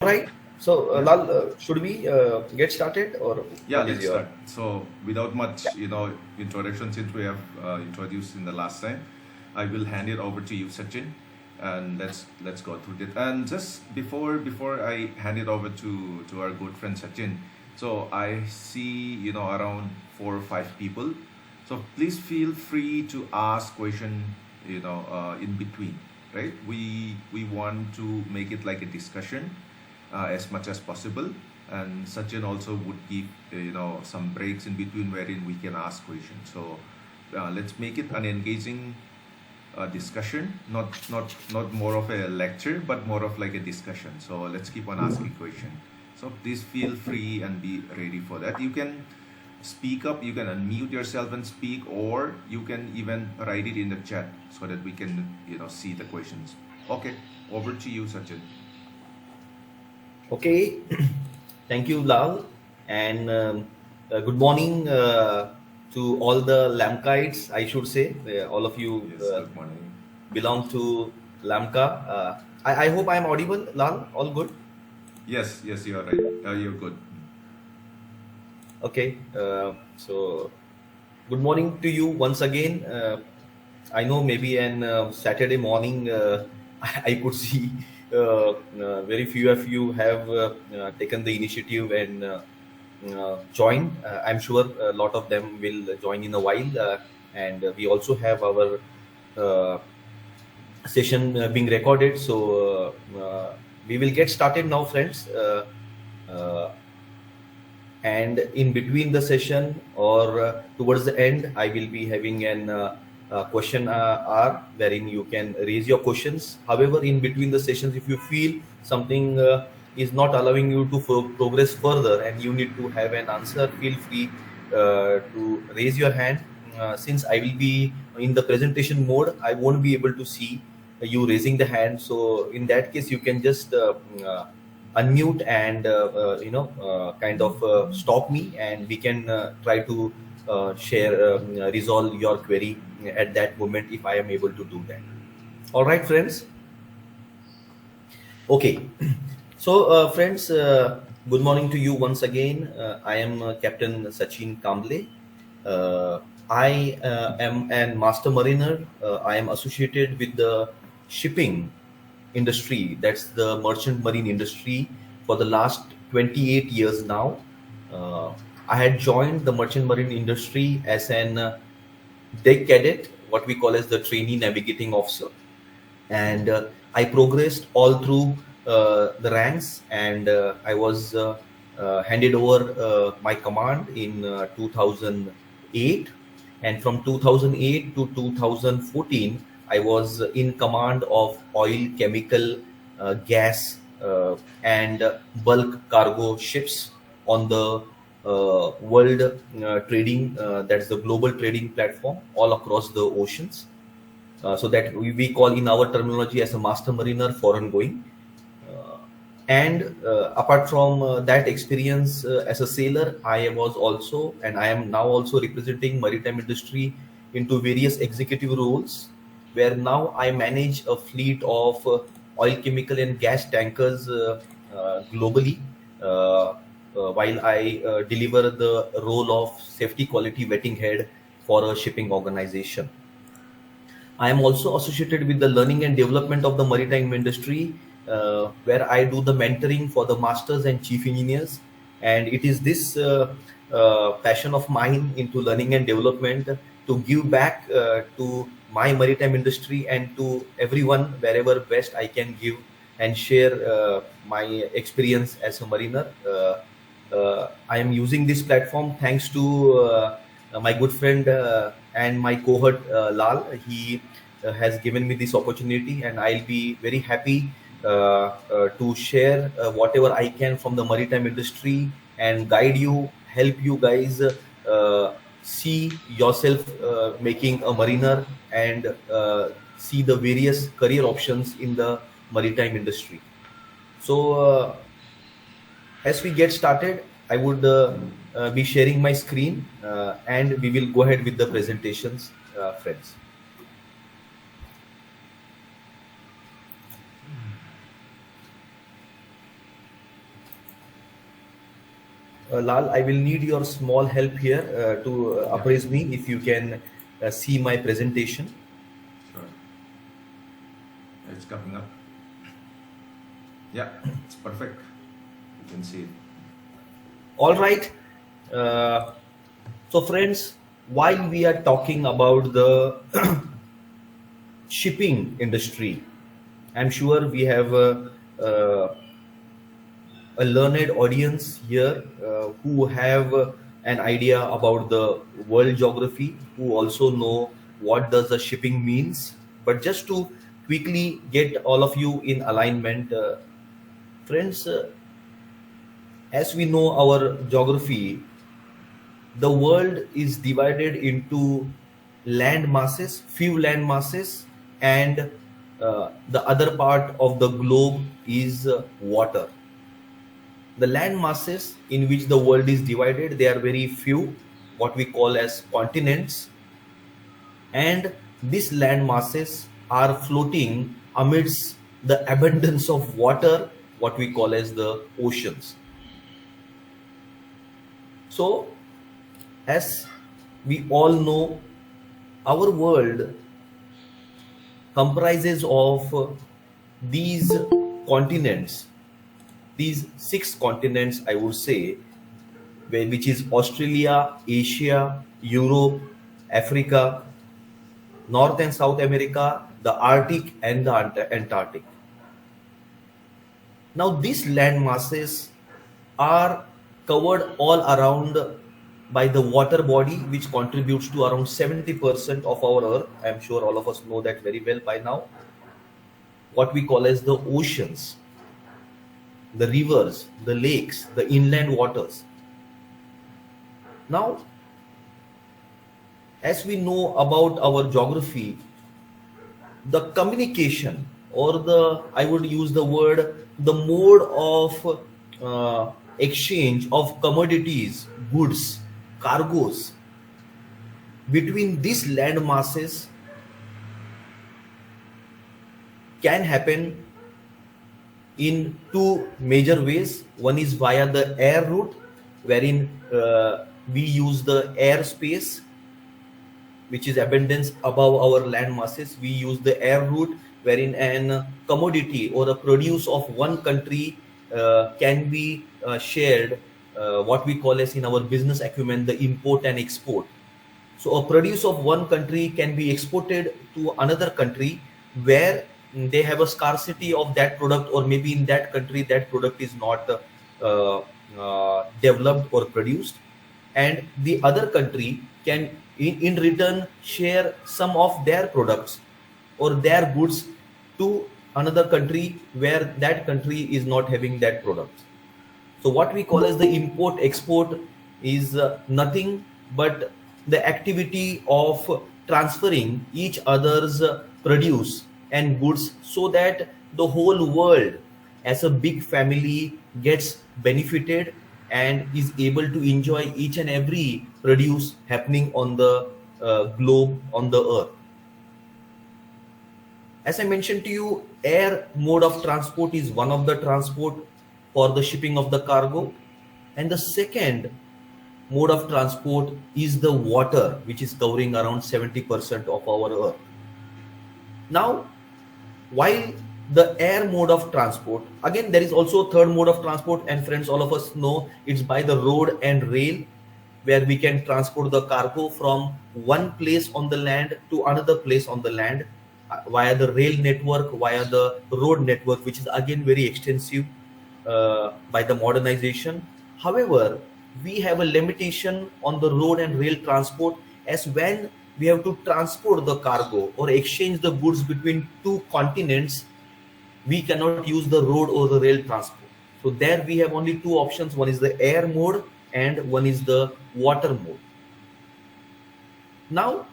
right. So, Yeah. Lal, should we get started, or Yeah, what is let's your? start. So without much, introduction, since we have introduced in the last time, I will hand it over to you, Sachin, and let's go through it. And just before I hand it over to our good friend Sachin, so I see around 4 or 5 people. So please feel free to ask question in between, right? We want to make it like a discussion as much as possible. And Sachin also would give some breaks in between wherein we can ask questions. So let's make it an engaging discussion, not more of a lecture, but more of like a discussion. So let's keep on asking questions. So please feel free and be ready for that. You can speak up, you can unmute yourself and speak, or you can even write it in the chat so that we can see the questions. Okay, over to you, Sachin. Okay. Thank you, Lal, and good morning to all the Lamkites. I should say, all of you Yes, good morning. belong to Lamka. I hope I am audible, Lal. All good. Yes, you are right. You're good. Okay. So, good morning to you once again. I know maybe an Saturday morning I could see very few of you have taken the initiative and joined. I'm sure a lot of them will join in a while. And we also have our uh, session being recorded. So we will get started now, friends. Uh, and in between the session or towards the end, I will be having an question hour wherein you can raise your questions. However, in between the sessions, if you feel something is not allowing you to progress further and you need to have an answer, feel free to raise your hand. Since I will be in the presentation mode, I won't be able to see you raising the hand. So in that case, you can just unmute and kind of stop me, and we can try to share resolve your query at that moment if I am able to do that. All right, friends. Okay. So friends, good morning to you once again. I am Captain Sachin Kamble. I am an master mariner. I am associated with the shipping industry, that's the merchant marine industry, for the last 28 years now. uh, I had joined the merchant marine industry as an deck cadet, what we call as the trainee navigating officer, and I progressed all through the ranks, and I was handed over my command in 2008, and from 2008 to 2014 I was in command of oil, chemical, gas, and bulk cargo ships on the world trading, that's the global trading platform all across the oceans. So that we call in our terminology as a master mariner, foreign going. Uh, and apart from that experience as a sailor, I was also, and I am now also representing maritime industry into various executive roles, where now I manage a fleet of oil, chemical, and gas tankers globally. While I deliver the role of safety quality vetting head for a shipping organization. I am also associated with the learning and development of the maritime industry, where I do the mentoring for the masters and chief engineers. And it is this passion of mine into learning and development to give back to my maritime industry and to everyone wherever best I can give and share my experience as a mariner. I am using this platform thanks to my good friend and my cohort Lal. He has given me this opportunity, and I'll be very happy to share whatever I can from the maritime industry and guide you, help you guys see yourself making a mariner and see the various career options in the maritime industry. So, as we get started, I would be sharing my screen and we will go ahead with the presentations, friends. Lal, I will need your small help here to Yeah, appraise me if you can see my presentation. sure. It's coming up. Yeah, it's perfect. You can see it. All right. Uh, so, friends, while we are talking about the shipping industry, I'm sure we have a learned audience here who have an idea about the world geography, who also know what does the shipping means. But just to quickly get all of you in alignment, friends, as we know our geography, the world is divided into land masses, few land masses, and the other part of the globe is water. The land masses in which the world is divided, they are very few, what we call as continents, and these land masses are floating amidst the abundance of water, what we call as the oceans. So, as we all know, our world comprises of these continents, these six continents, I would say, which is Australia, Asia, Europe, Africa, North and South America, the Arctic, and the Antarctic. Now, these land masses are covered all around by the water body, which contributes to around 70% of our Earth. I'm sure all of us know that very well by now. What we call as the oceans, the rivers, the lakes, the inland waters. Now, as we know about our geography, the communication, or the, I would use the word, the mode of exchange of commodities, goods, cargoes between these land masses can happen in two major ways. One is via the air route, wherein we use the air space, which is abundance above our land masses. We use the air route, wherein an commodity or a produce of one country can be shared, what we call as in our business acumen, the import and export. So a produce of one country can be exported to another country where they have a scarcity of that product, or maybe in that country that product is not developed or produced, and the other country can in return share some of their products or their goods to another country where that country is not having that product. So what we call as the import export is nothing but the activity of transferring each other's produce and goods, so that the whole world as a big family gets benefited and is able to enjoy each and every produce happening on the globe, on the earth. As I mentioned to you, air mode of transport is one of the transport for the shipping of the cargo, and the second mode of transport is the water, which is covering around 70% of our earth. Now, while the air mode of transport, again there is also a third mode of transport, and friends, all of us know it's by the road and rail, where we can transport the cargo from one place on the land to another place on the land via the rail network, via the road network, which is again very extensive by the modernization. However, we have a limitation on the road and rail transport, as when we have to transport the cargo or exchange the goods between two continents, we cannot use the road or the rail transport. So there we have only two options. One is the air mode and one is the water mode. Now,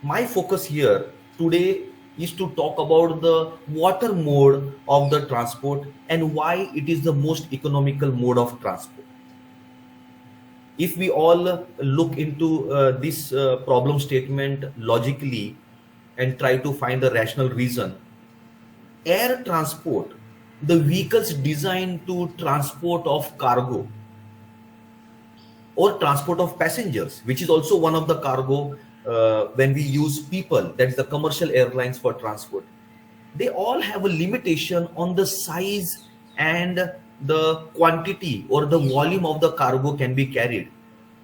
my focus here today is to talk about the water mode of the transport and why it is the most economical mode of transport. If we all look into this problem statement logically and try to find a rational reason, air transport, the vehicles designed to transport of cargo, or transport of passengers, which is also one of the cargo. When we use people, that is the commercial airlines for transport, they all have a limitation on the size and the quantity or the volume of the cargo can be carried,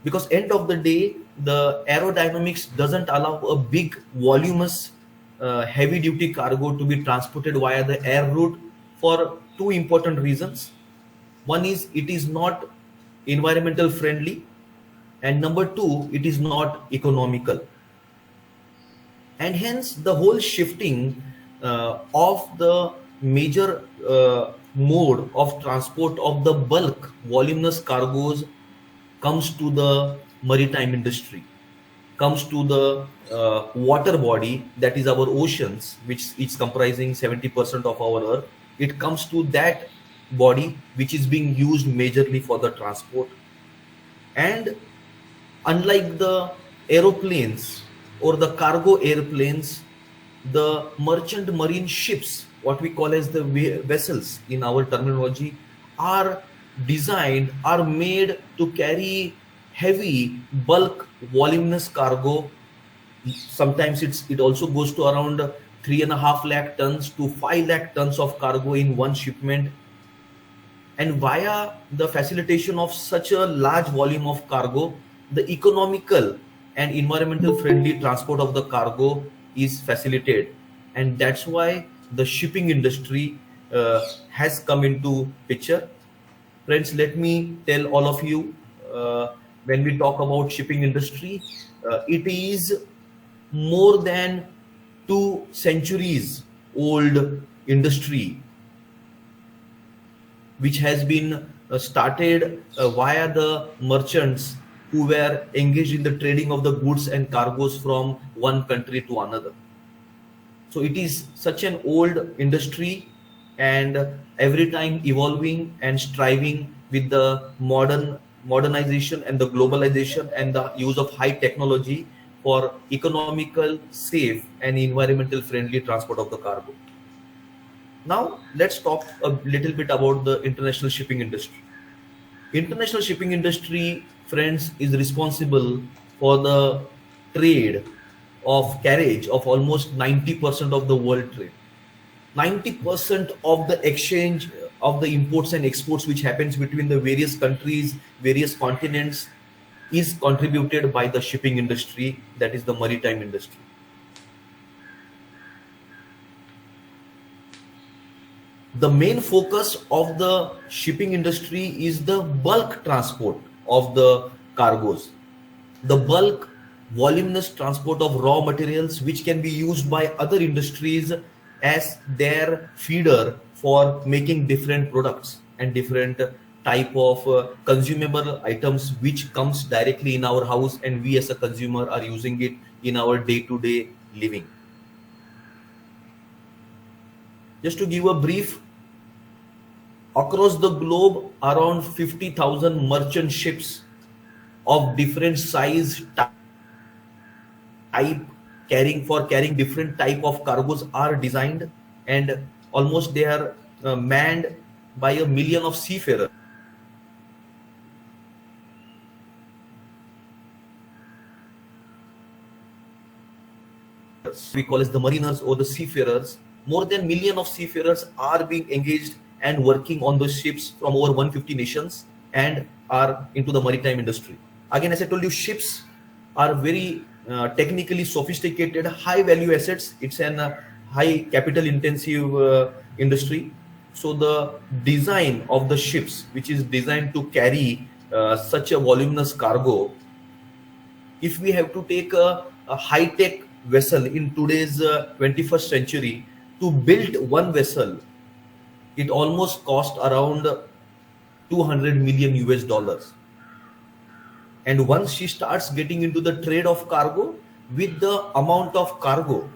because end of the day the aerodynamics doesn't allow a big voluminous heavy duty cargo to be transported via the air route for two important reasons. One is it is not environmental friendly, and number two, it is not economical. And hence the whole shifting of the major mode of transport of the bulk voluminous cargoes comes to the maritime industry, comes to the water body, that is our oceans, which is comprising 70% of our earth. It comes to that body which is being used majorly for the transport. And unlike the aeroplanes or the cargo airplanes, the merchant marine ships, what we call as the vessels in our terminology, are designed, are made to carry heavy bulk voluminous cargo. Sometimes it also goes to around 3.5 lakh tons to 5 lakh tons of cargo in one shipment. And via the facilitation of such a large volume of cargo, the economical and environmental friendly transport of the cargo is facilitated. And that's why the shipping industry has come into picture. Friends, let me tell all of you, when we talk about shipping industry, it is more than 2 centuries old industry, which has been started via the merchants who were engaged in the trading of the goods and cargoes from one country to another. So it is such an old industry, and every time evolving and striving with the modernization and the globalization and the use of high technology for economical, safe and environmental friendly transport of the cargo. Now let's talk a little bit about the international shipping industry. International shipping industry, friends, is responsible for the trade of carriage of almost 90% of the world trade. 90% of the exchange of the imports and exports which happens between the various countries, various continents, is contributed by the shipping industry, that is the maritime industry. The main focus of the shipping industry is the bulk transport of the cargoes, the bulk voluminous transport of raw materials which can be used by other industries as their feeder for making different products and different type of consumable items which comes directly in our house, and we as a consumer are using it in our day-to-day living. Just to give a brief, across the globe, around 50,000 merchant ships of different size, type, carrying different type of cargoes are designed, and almost they are manned by 1 million of seafarers. We call as the mariners or the seafarers. More than 1 million of seafarers are being engaged and working on those ships from over 150 nations and are into the maritime industry. Again, as I told you, ships are very technically sophisticated, high value assets. It's an high capital intensive industry. So the design of the ships, which is designed to carry such a voluminous cargo, if we have to take a high-tech vessel in today's 21st century, to build one vessel, it almost cost around 200 million US dollars. And once she starts getting into the trade of cargo, with the amount of cargo,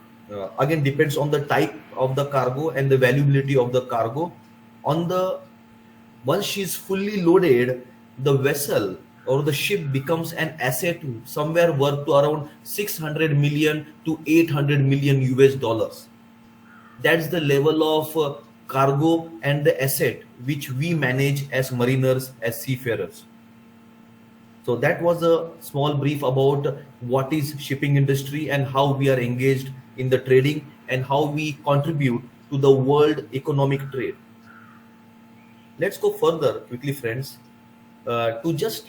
again depends on the type of the cargo and the valuability of the cargo. Once she is fully loaded, the vessel or the ship becomes an asset somewhere worth to around 600 million to 800 million US dollars. That's the level of cargo and the asset which we manage as mariners, as seafarers. So that was a small brief about what is shipping industry and how we are engaged in the trading and how we contribute to the world economic trade. Let's go further quickly, friends, to just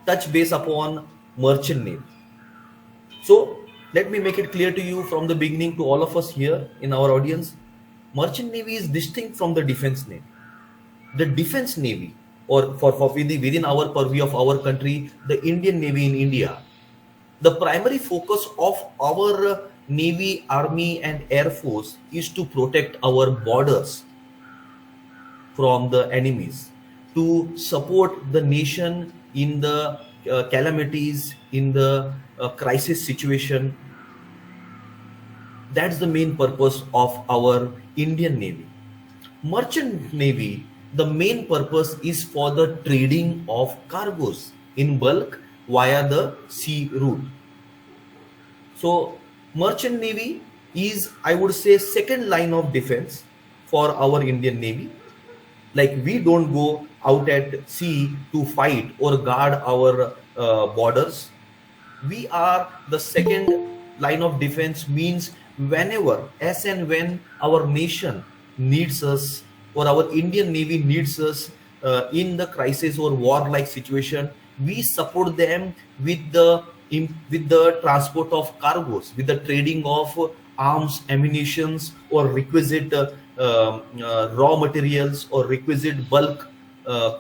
touch base upon merchant navy. So let me make it clear to you from the beginning to all of us here in our audience. Merchant navy is distinct from the defense navy. The defense navy, or for within our purview of our country, the Indian Navy in India, the primary focus of our Navy, Army, and Air Force is to protect our borders from the enemies, to support the nation in the calamities, in the crisis situation. That's the main purpose of our Indian Navy. Merchant Navy, the main purpose is for the trading of cargoes in bulk via the sea route. So Merchant Navy is, I would say, second line of defense for our Indian Navy. Like, we don't go out at sea to fight or guard our borders. We are the second line of defense, means whenever, as and when our nation needs us or our Indian Navy needs us in the crisis or war-like situation, we support them with the transport of cargoes, with the trading of arms, ammunitions, or requisite raw materials or requisite bulk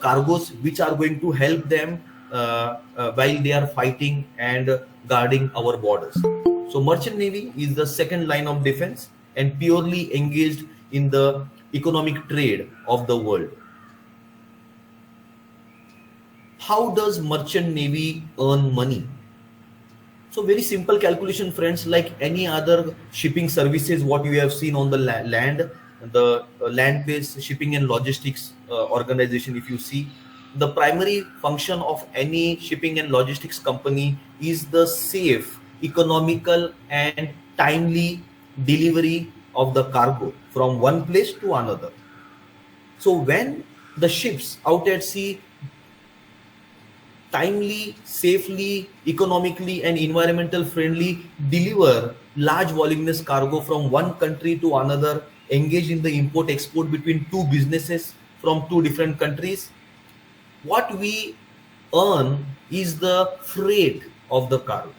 cargoes, which are going to help them while they are fighting and guarding our borders. So Merchant Navy is the second line of defense and purely engaged in the economic trade of the world. How does Merchant Navy earn money? So very simple calculation, friends. Like any other shipping services, what you have seen on the land, the land-based shipping and logistics organization, if you see, the primary function of any shipping and logistics company is the safe, economical, and timely delivery of the cargo from one place to another. So when the ships out at sea timely, safely, economically, and environmental friendly deliver large voluminous cargo from one country to another, engage in the import export between two businesses from two different countries, what we earn is the freight of the cargo.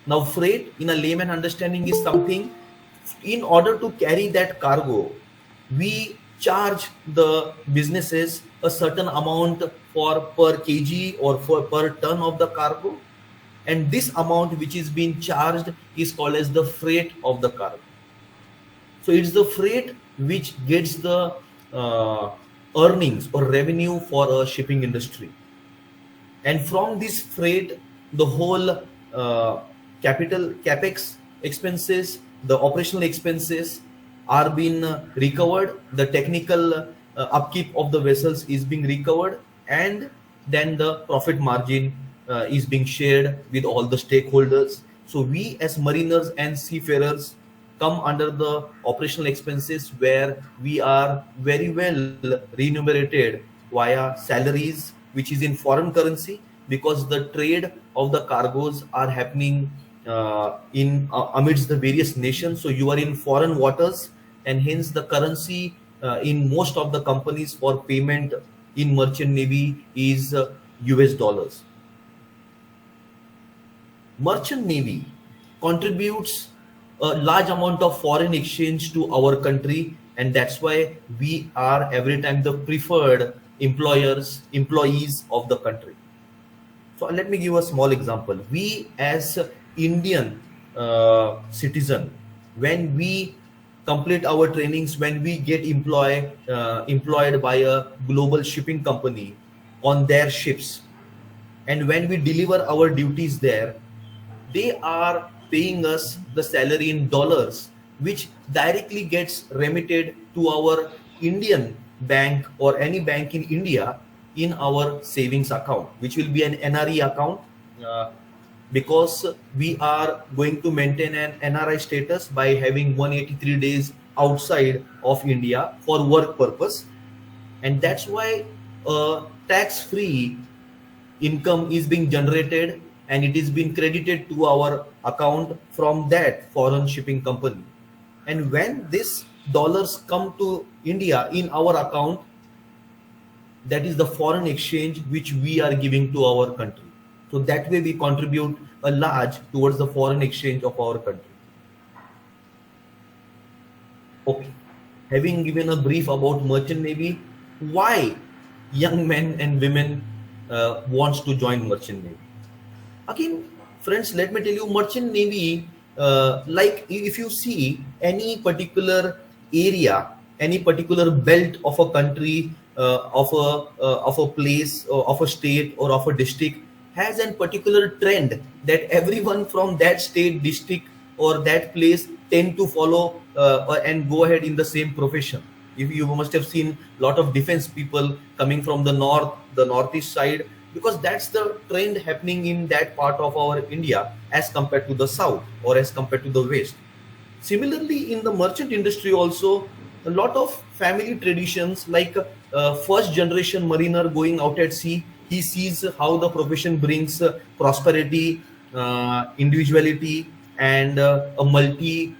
Now freight in a layman understanding is something, in order to carry that cargo, we charge the businesses a certain amount for per kg or for per ton of the cargo, and this amount which is being charged is called as the freight of the cargo. So it's the freight which gets the earnings or revenue for a shipping industry, and from this freight the whole capex expenses, the operational expenses are being recovered, the technical upkeep of the vessels is being recovered, and then the profit margin is being shared with all the stakeholders. So we as mariners and seafarers come under the operational expenses, where we are very well remunerated via salaries, which is in foreign currency, because the trade of the cargoes are happening in amidst the various nations. So you are in foreign waters, and hence the currency in most of the companies for payment in Merchant Navy is US dollars. Merchant Navy contributes a large amount of foreign exchange to our country, and that's why we are every time the preferred employees of the country. So let me give a small example. We as Indian citizen, when we complete our trainings, when we get employed by a global shipping company on their ships, and when we deliver our duties there, they are paying us the salary in dollars, which directly gets remitted to our Indian bank or any bank in India in our savings account, which will be an NRE account, because we are going to maintain an NRI status by having 183 days outside of India for work purpose. And that's why tax-free income is being generated and it is being credited to our account from that foreign shipping company. And when these dollars come to India in our account, that is the foreign exchange which we are giving to our country. So that way we contribute a large towards the foreign exchange of our country. Okay, having given a brief about merchant navy, why young men and women wants to join merchant navy? Again, friends, let me tell you, merchant navy, like if you see any particular area, any particular belt of a country, of a place, or of a state, or of a district, has a particular trend that everyone from that state, district, or that place tend to follow and go ahead in the same profession. If you must have seen a lot of defense people coming from the north, the northeast side, because that's the trend happening in that part of our India as compared to the south or as compared to the west. Similarly, in the merchant industry also, a lot of family traditions, like first generation mariner going out at sea, he sees how the profession brings prosperity, individuality, and a multi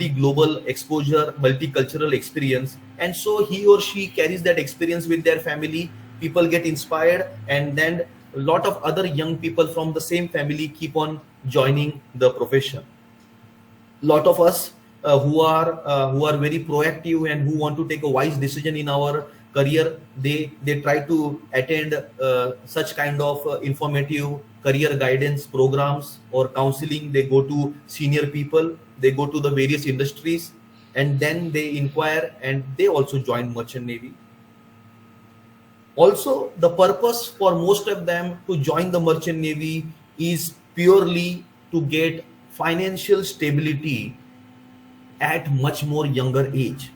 global exposure, multicultural experience. And so he or she carries that experience with their family. People get inspired, and then a lot of other young people from the same family keep on joining the profession. Lot of us who are very proactive and who want to take a wise decision in our career, they try to attend such kind of informative career guidance programs or counseling. They go to senior people, they go to the various industries, and then they inquire, and they also join merchant navy. Also, the purpose for most of them to join the merchant navy is purely to get financial stability at much more younger age.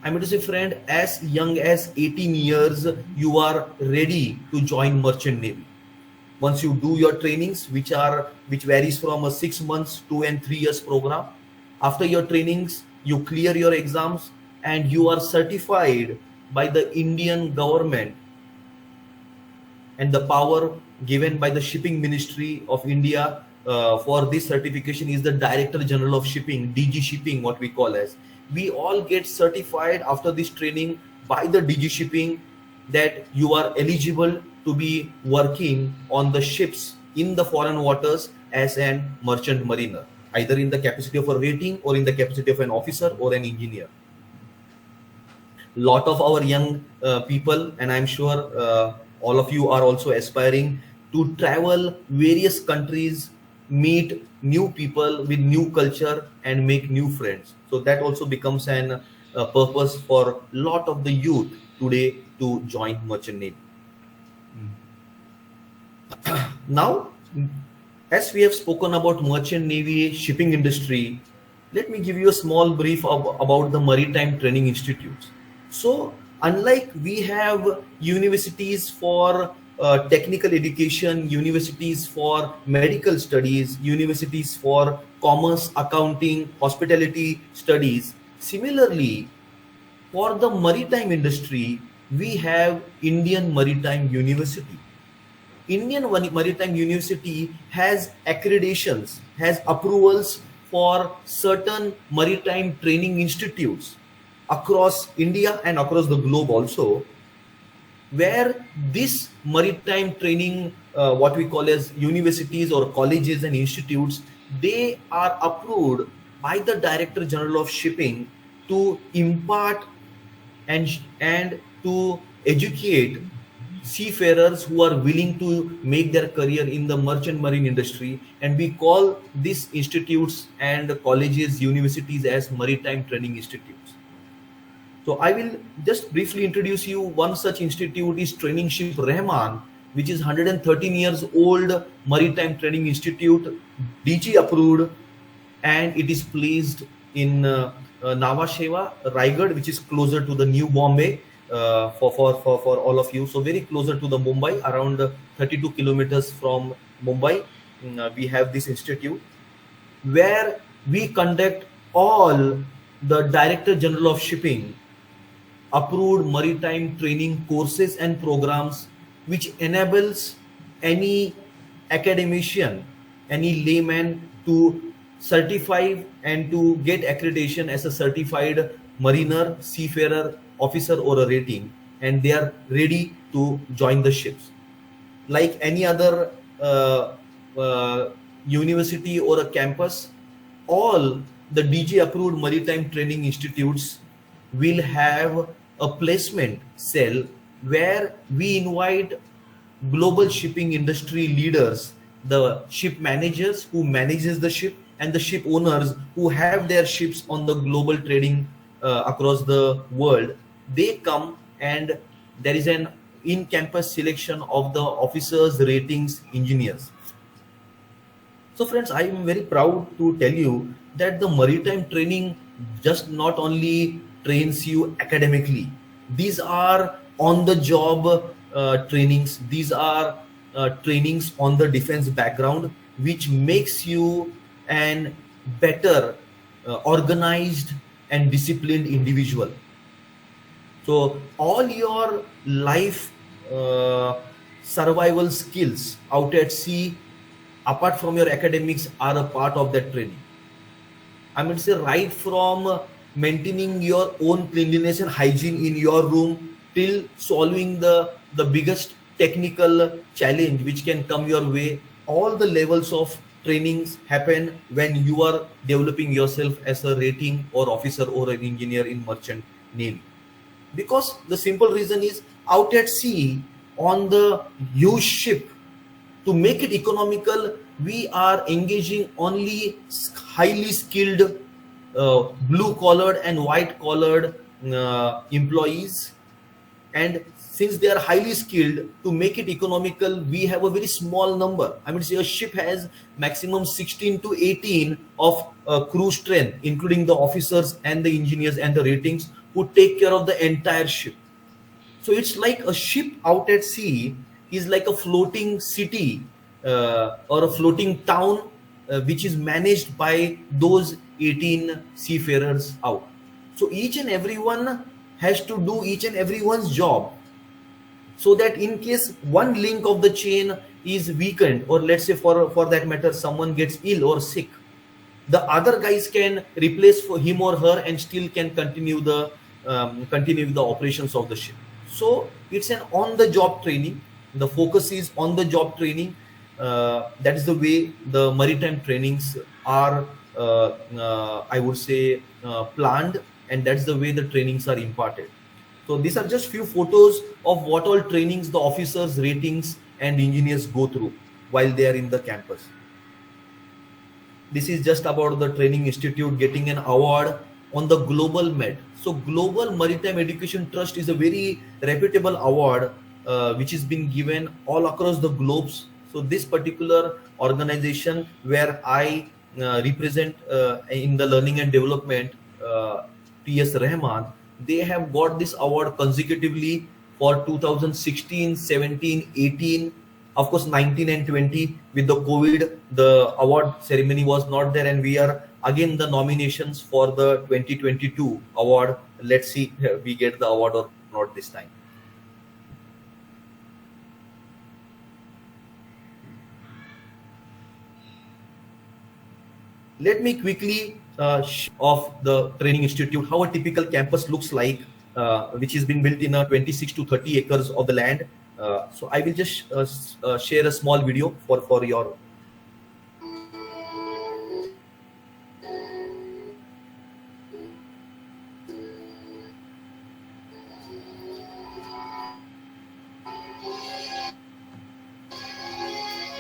I mean to say, friend, as young as 18 years, you are ready to join merchant navy. Once you do your trainings, which varies from a 6 months to a 3 years program. After your trainings, you clear your exams and you are certified by the Indian government, and the power given by the Shipping Ministry of India for this certification is the Director General of Shipping, DG Shipping, what we call as. We all get certified after this training by the DG Shipping that you are eligible to be working on the ships in the foreign waters as an merchant mariner, either in the capacity of a rating or in the capacity of an officer or an engineer. Lot of our young people, and I'm sure all of you are also aspiring to travel various countries, meet new people with new culture, and make new friends. So that also becomes an purpose for lot of the youth today to join merchant navy. Now, as we have spoken about merchant navy, shipping industry, let me give you a small brief about the Maritime Training Institutes. So, unlike we have universities for technical education, universities for medical studies, universities for commerce, accounting, hospitality studies, similarly, for the maritime industry, we have Indian Maritime University. Indian Maritime University has accreditations, has approvals for certain maritime training institutes across India and across the globe also, where this maritime training, what we call as universities or colleges and institutes, they are approved by the Director General of Shipping to impart and to educate seafarers who are willing to make their career in the merchant marine industry, and we call these institutes and colleges, universities as maritime training institutes. So I will just briefly introduce you. One such institute is Training Ship Rahman, which is 113 years old maritime training institute, DG approved, and it is placed in Nhava Sheva, Raigad, which is closer to the New Bombay for all of you. So very closer to the Mumbai, around 32 kilometers from Mumbai. We have this institute where we conduct all the Director General of Shipping approved maritime training courses and programs which enables any academician, any layman to certify and to get accreditation as a certified mariner, seafarer, officer, or a rating, and they are ready to join the ships. Like any other uh, university or a campus, all the DG approved maritime training institutes will have a placement cell where we invite global shipping industry leaders, the ship managers who manages the ship, and the ship owners who have their ships on the global trading across the world. They come, and there is an in-campus selection of the officers, ratings, engineers. So friends, I am very proud to tell you that the maritime training just not only trains you academically. These are on the job trainings. These are trainings on the defense background, which makes you an better organized and disciplined individual. So all your life survival skills out at sea, apart from your academics, are a part of that training. I mean, say right from maintaining your own cleanliness and hygiene in your room till solving the biggest technical challenge which can come your way. All the levels of trainings happen when you are developing yourself as a rating or officer or an engineer in merchant navy. Because the simple reason is, out at sea on the huge ship, to make it economical, we are engaging only highly skilled blue collared and white collared employees. And since they are highly skilled, to make it economical, we have a very small number. I mean, say a ship has maximum 16 to 18 of crew strength, including the officers and the engineers and the ratings who take care of the entire ship. So it's like a ship out at sea is like a floating city or a floating town which is managed by those 18 seafarers out. So each and everyone has to do each and everyone's job, so that in case one link of the chain is weakened, or let's say for that matter someone gets ill or sick, the other guys can replace for him or her and still can continue the operations of the ship. So it's an on the job training. The focus is on the job training. That is the way the maritime trainings are I would say planned, and that's the way the trainings are imparted. So these are just few photos of what all trainings the officers, ratings, and engineers go through while they are in the campus. This is just about the training institute getting an award on the Global Med. So Global Maritime Education Trust is a very reputable award which has been given all across the globes. So this particular organization where I represent in the learning and development, T.S. Rahman, they have got this award consecutively for 2016, 17, 18, of course 19 and 20. With the COVID, the award ceremony was not there, and we are again the nominations for the 2022 award. Let's see if we get the award or not this time. Let me quickly of the training institute, how a typical campus looks like, which is being built in a 26 to 30 acres of the land. So I will just share a small video for your.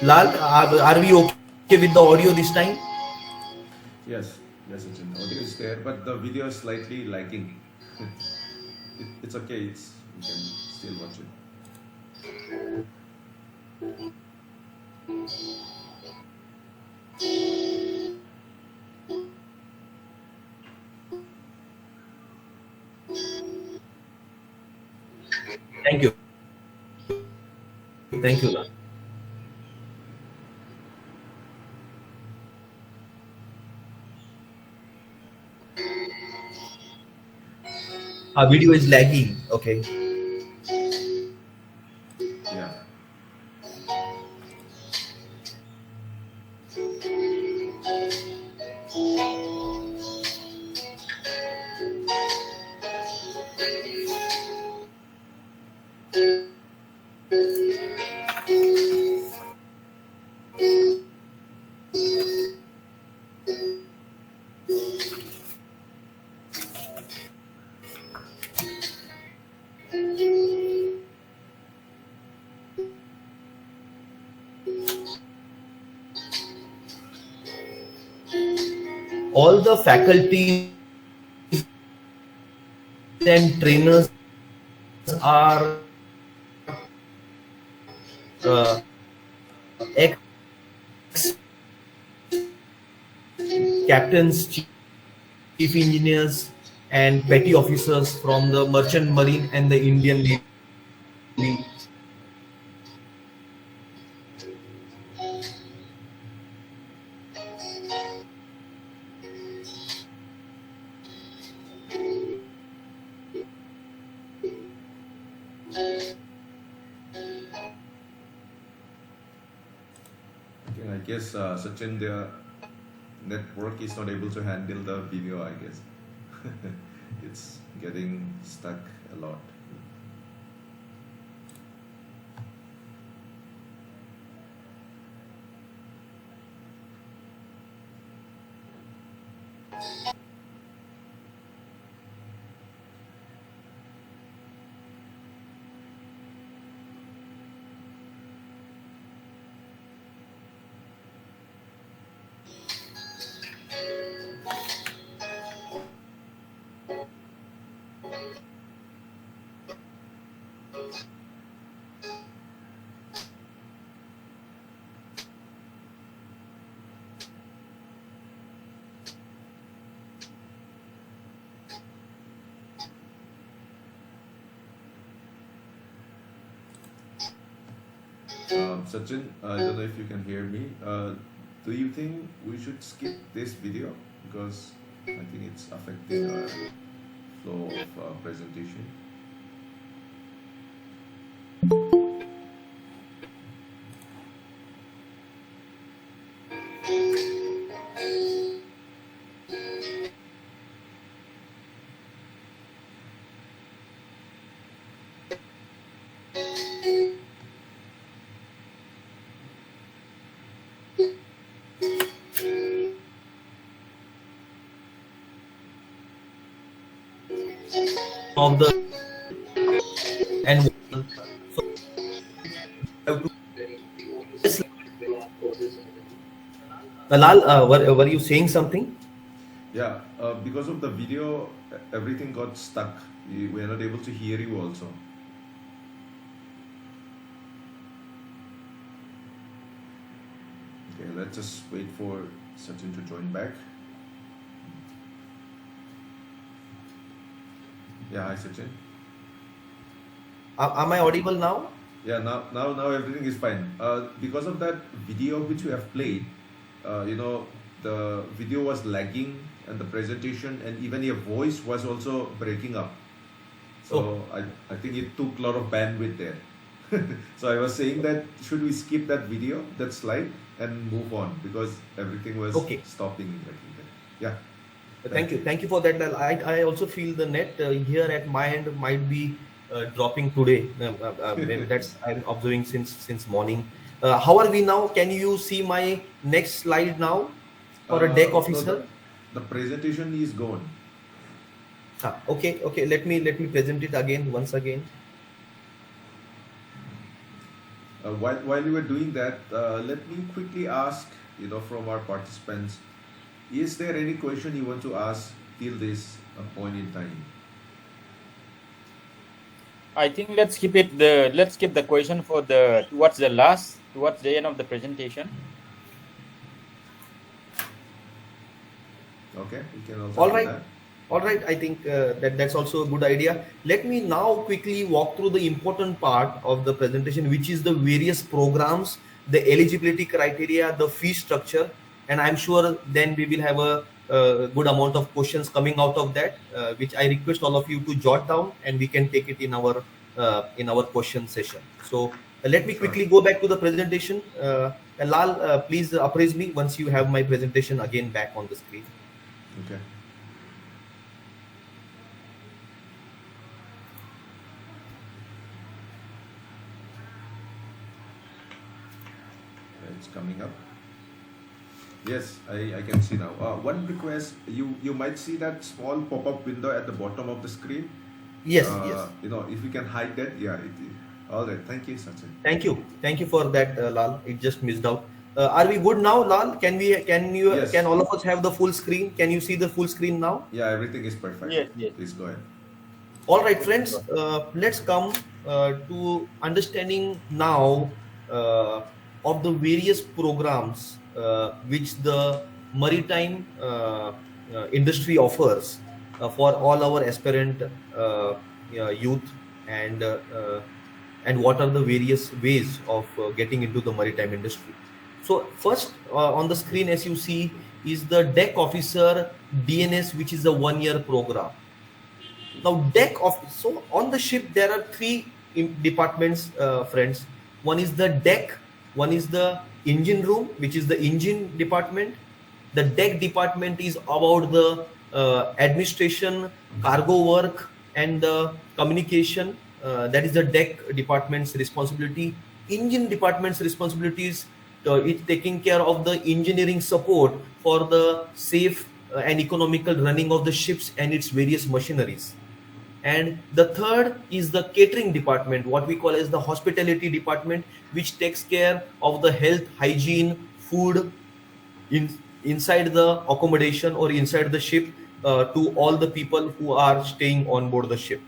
Lal, are we okay with the audio this time? Yes, yes, Sachin. Audio is there, but the video is slightly lagging. It's okay. You can still watch it. Thank you. Thank you, Lal. Our video is lagging. Okay. Yeah. All the faculties and trainers are ex captains, chief engineers, and petty officers from the Merchant Marine and the Indian Navy. Okay, I guess Sachin, the network is not able to handle the video, I guess. It's getting stuck a lot. Sachin, I don't know if you can hear me. Do you think we should skip this video because I think it's affecting our flow of presentation? Of the and so Lal, were you saying something? Yeah, because of the video, everything got stuck. We are not able to hear you also. Okay, let's just wait for Sachin to join back. Yeah, hi Sachin. Am I audible now? Yeah, now everything is fine. Because of that video which we have played, the video was lagging and the presentation and even your voice was also breaking up. So I think it took a lot of bandwidth there. So I was saying that should we skip that video, that slide, and move on because everything was stopping. Yeah. Thank you for that. Lal. I also feel the net here at my end might be dropping today. Maybe that's I'm observing since morning. How are we now? Can you see my next slide now for a deck officer? No, the presentation is gone. Okay. Let me present it again once again. While you were doing that, let me quickly ask, from our participants, is there any question you want to ask till this point in time? I think let's keep the question for towards the end of the presentation. Okay, we can also do that. All right. I think that's also a good idea. Let me now quickly walk through the important part of the presentation, which is the various programs, the eligibility criteria, the fee structure, and I'm sure then we will have a good amount of questions coming out of that, which I request all of you to jot down, and we can take it in our question session. So Let me quickly go back to the presentation. Lal, please appraise me once you have my presentation again back on the screen. Okay. It's coming up. Yes, I can see now. One request, you might see that small pop-up window at the bottom of the screen. Yes, yes. If you can hide that, yeah. All right. Thank you, Sachin. Thank you for that, Lal. It just missed out. Are we good now, Lal? Yes. Can all of us have the full screen? Can you see the full screen now? Yeah, everything is perfect. Yes, yes. Please go ahead. All right, friends. Let's come to understanding now of the various programs which the maritime industry offers for all our aspirant youth, and what are the various ways of getting into the maritime industry. So first on the screen, as you see, is the deck officer DNS, which is a 1-year program. Now so on the ship there are three departments, friends. One is the deck, one is the engine room, which is the engine department. The deck department is about the administration, cargo work, and the communication. That is the deck department's responsibility. Engine department's responsibilities is taking care of the engineering support for the safe and economical running of the ships and its various machineries. And the third is the catering department, what we call as the hospitality department, which takes care of the health, hygiene, food inside the accommodation or inside the ship to all the people who are staying on board the ship.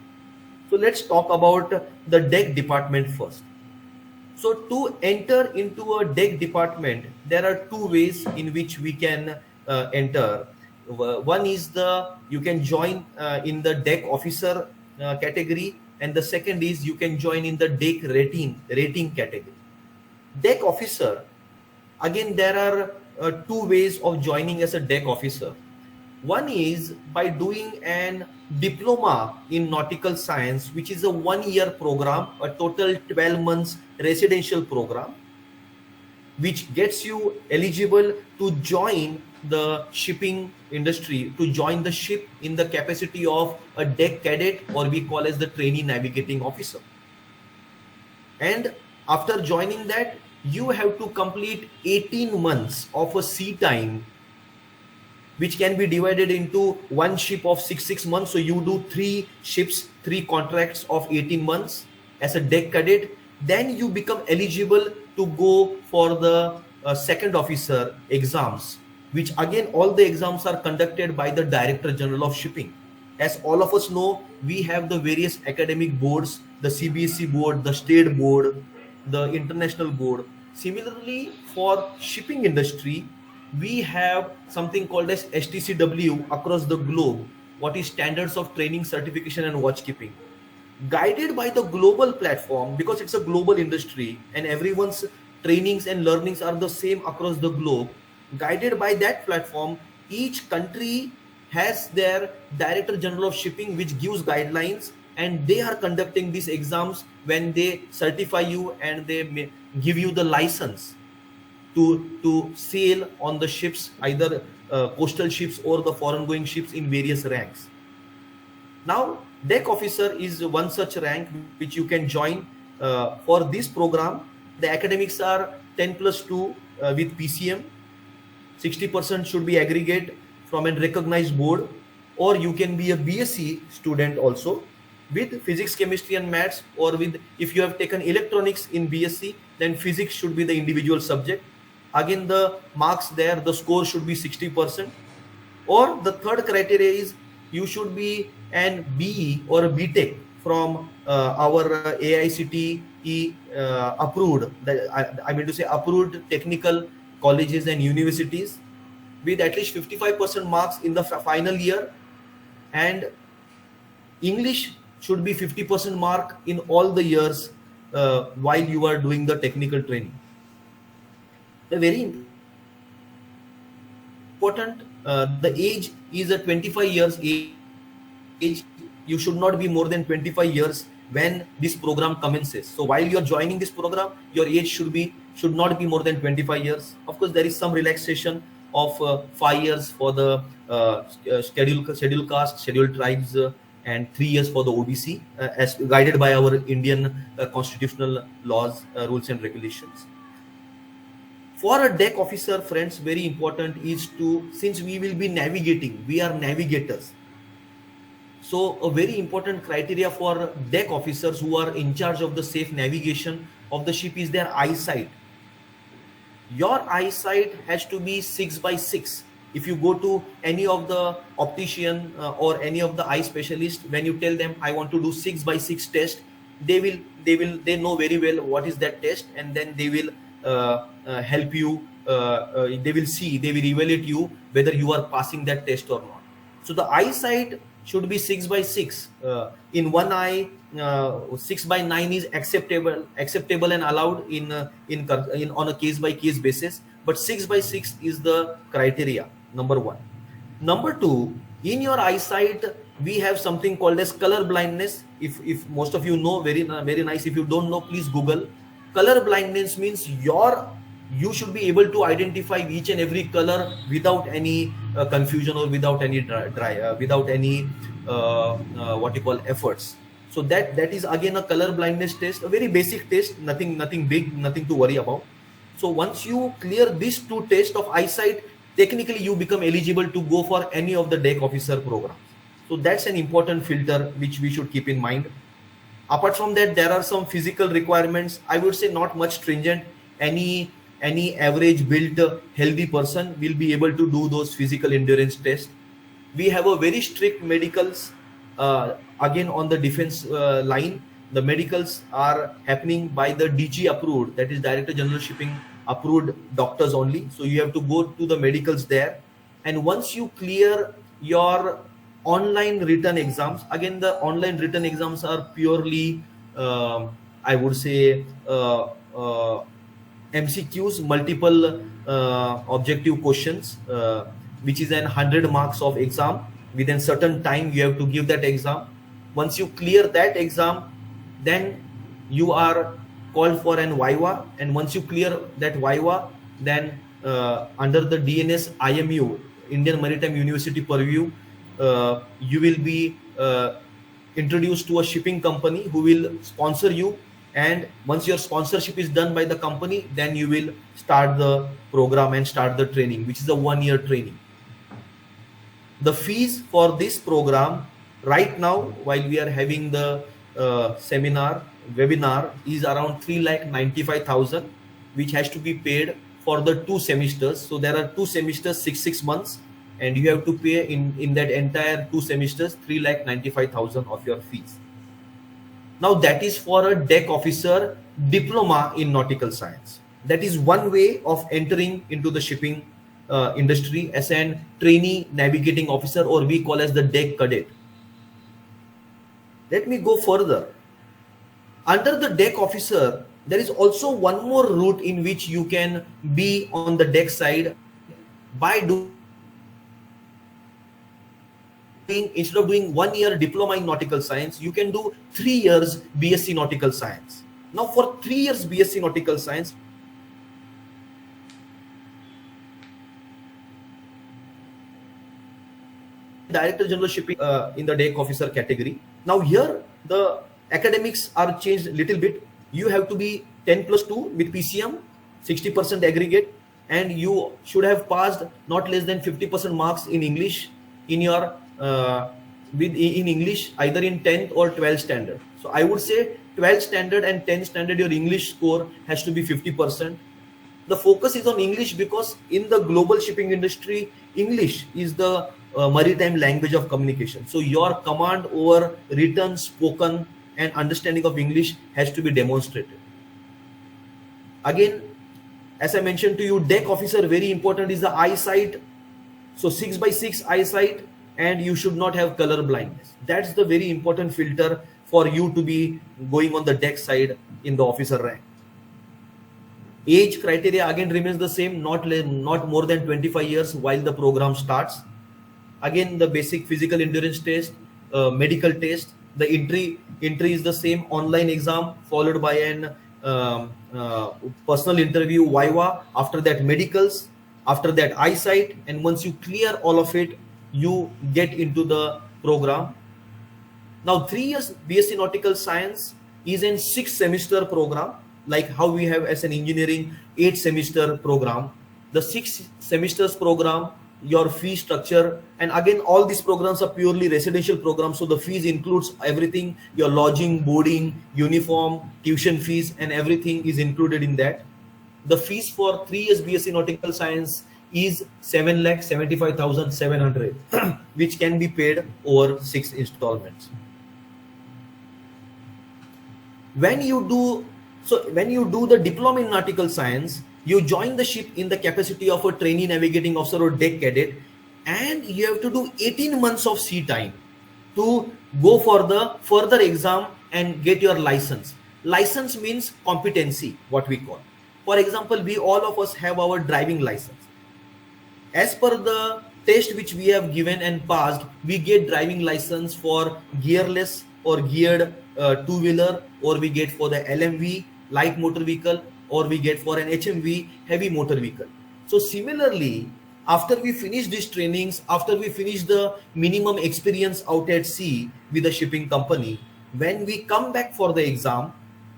So let's talk about the deck department first. So to enter into a deck department, there are two ways in which we can enter. One is you can join in the deck officer category, and the second is you can join in the deck rating category. Deck officer, again there are two ways of joining as a deck officer. One is by doing an diploma in nautical science, which is a 1-year program, a total 12 months residential program, which gets you eligible to join the shipping industry, to join the ship in the capacity of a deck cadet, or we call as the trainee navigating officer. And after joining that, you have to complete 18 months of a sea time, which can be divided into one ship of 6 months. So you do 3 ships, 3 contracts of 18 months as a deck cadet. Then you become eligible to go for the second officer exams, which again all the exams are conducted by the Director General of Shipping. As all of us know, we have the various academic boards, the CBSE board, the state board, the international board. Similarly, for shipping industry, we have something called as STCW across the globe, what is Standards of Training, Certification and Watchkeeping. Guided by the global platform, because it's a global industry and everyone's trainings and learnings are the same across the globe. Guided by that platform, each country has their Director General of Shipping, which gives guidelines, and they are conducting these exams when they certify you and they give you the license to sail on the ships, either coastal ships or the foreign going ships in various ranks. Now, deck officer is one such rank which you can join. For this program, the academics are 10+2 with PCM. 60% should be aggregate from a recognized board, or you can be a BSc student also with physics, chemistry and maths, or with, if you have taken electronics in BSc, then physics should be the individual subject. Again, the marks there, the score should be 60%. Or the third criteria is you should be an BE or a BTech from our AICTE approved, I mean to say approved technical colleges and universities, with at least 55% marks in the final year, and English should be 50% mark in all the years while you are doing the technical training. The very important, the age is a 25 years age. You should not be more than 25 years when this program commences. So while you're joining this program, your age should not be more than 25 years. Of course, there is some relaxation of 5 years for the scheduled caste, scheduled tribes, and 3 years for the OBC, as guided by our Indian constitutional laws, rules and regulations. For a deck officer, friends, very important is to, since we will be navigating, we are navigators. So a very important criteria for deck officers who are in charge of the safe navigation of the ship is their eyesight. Your eyesight has to be 6/6. If you go to any of the optician or any of the eye specialist, when you tell them I want to do 6/6 test, they know very well what is that test, and then they will help you. They will evaluate you whether you are passing that test or not. So the eyesight should be 6/6. In one eye, 6/9 is acceptable and allowed in on a case-by-case basis. But 6/6 is the criteria. Number one. Number two, in your eyesight, we have something called as color blindness. If most of you know, very nice. If you don't know, please Google. Color blindness means you should be able to identify each and every color without any confusion or without any what you call efforts. So that is again a color blindness test, a very basic test, nothing big, nothing to worry about. So once you clear these two tests of eyesight, technically you become eligible to go for any of the deck officer programs. So that's an important filter which we should keep in mind. Apart from that, there are some physical requirements. I would say not much stringent. Any average built healthy person will be able to do those physical endurance tests. We have a very strict medicals. Again, on the defense line, the medicals are happening by the DG approved, that is Director General Shipping approved doctors only. So you have to go to the medicals there. And once you clear your online written exams, again the online written exams are purely I would say MCQs, multiple objective questions, which is 100 marks of exam. Within certain time you have to give that exam. Once you clear that exam, then you are called for an viva, and once you clear that viva, then under the DNS IMU, Indian Maritime University purview, you will be introduced to a shipping company who will sponsor you, and once your sponsorship is done by the company, then you will start the program and start the training, which is a 1-year training. The fees for this program right now, while we are having the webinar, is around 3,95,000, which has to be paid for the 2 semesters. So there are 2 semesters, 6 months, and you have to pay in that entire 2 semesters 3,95,000 of your fees. Now that is for a deck officer diploma in nautical science. That is one way of entering into the shipping industry as an trainee navigating officer, or we call as the deck cadet. Let me go further. Under the deck officer, there is also one more route in which you can be on the deck side by doing, instead of doing 1-year diploma in nautical science, you can do 3 years BSc nautical science. Now for 3 years BSc nautical science, Director General Shipping in the deck officer category. Now here the academics are changed a little bit. You have to be 10+2 with PCM, 60% aggregate, and you should have passed not less than 50% marks in English in your in English, either in 10th or 12th standard. So I would say 12th standard and 10th standard, your English score has to be 50%. The focus is on English because in the global shipping industry, English is the maritime language of communication. So your command over written, spoken, and understanding of English has to be demonstrated. Again, as I mentioned to you, deck officer, very important is the eyesight. So 6/6 eyesight, and you should not have color blindness. That's the very important filter for you to be going on the deck side in the officer rank. Age criteria again remains the same, not more than 25 years while the program starts. Again, the basic physical endurance test, medical test, The entry is the same, online exam followed by an personal interview, viva, after that medicals, after that eyesight, and once you clear all of it, you get into the program. Now 3 years BSc Nautical Science is a 6-semester program, like how we have as an engineering 8-semester program. The 6 semesters program, your fee structure, and again all these programs are purely residential programs, so the fees includes everything, your lodging, boarding, uniform, tuition fees, and everything is included in that. The fees for 3 years BSc Nautical Science is 7,75,700 which can be paid over 6 installments. When you do the diploma in nautical science, you join the ship in the capacity of a trainee navigating officer or deck cadet, and you have to do 18 months of sea time to go for the further exam and get your license. License means competency, what we call. For example, we all of us have our driving license. As per the test which we have given and passed, we get driving license for gearless or geared two-wheeler, or we get for the LMV, light motor vehicle, or we get for an HMV, heavy motor vehicle. So similarly, after we finish these trainings, after we finish the minimum experience out at sea with the shipping company, when we come back for the exam,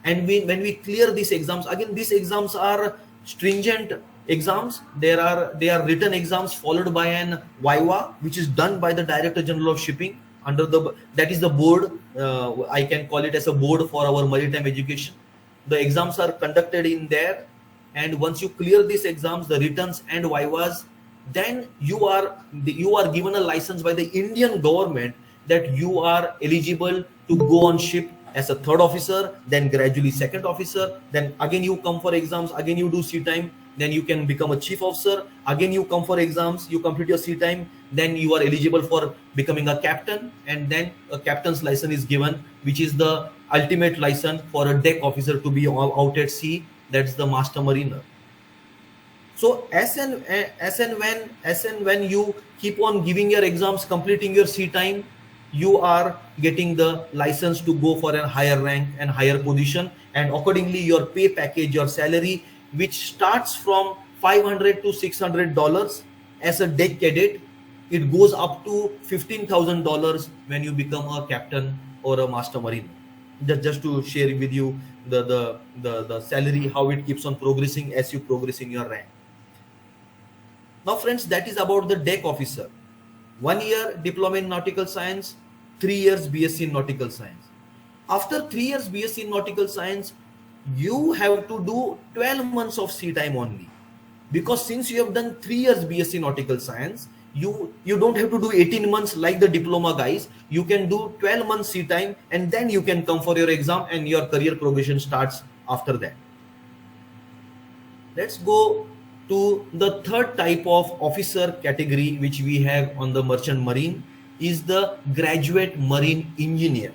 and when we clear these exams, again these exams are stringent exams. They are written exams followed by an viva, which is done by the Director General of Shipping under that is the board. I can call it as a board for our maritime education. The exams are conducted in there, and once you clear these exams, the writtens and vivas, then you are given a license by the Indian government that you are eligible to go on ship as a 3rd officer, then gradually 2nd officer, then again you come for exams, again you do sea time, then you can become a chief officer, again you come for exams, you complete your sea time, then you are eligible for becoming a captain, and then a captain's license is given, which is the ultimate license for a deck officer to be out at sea. That's the master mariner. So as and when you keep on giving your exams, completing your sea time, you are getting the license to go for a higher rank and higher position, and accordingly your pay package, your salary, which starts from $500 to $600 as a deck cadet, it goes up to $15,000 when you become a captain or a master mariner. Just to share with you the salary, how it keeps on progressing as you progress in your rank. Now friends, that is about the deck officer. 1 year diploma in nautical science, 3 years BSc in nautical science. After 3 years BSc in nautical science, you have to do 12 months of sea time only, because since you have done 3 years BSc nautical science, you don't have to do 18 months like the diploma guys. You can do 12 months sea time, and then you can come for your exam, and your career progression starts after that. Let's go to the third type of officer category which we have on the merchant marine, is the graduate marine engineer.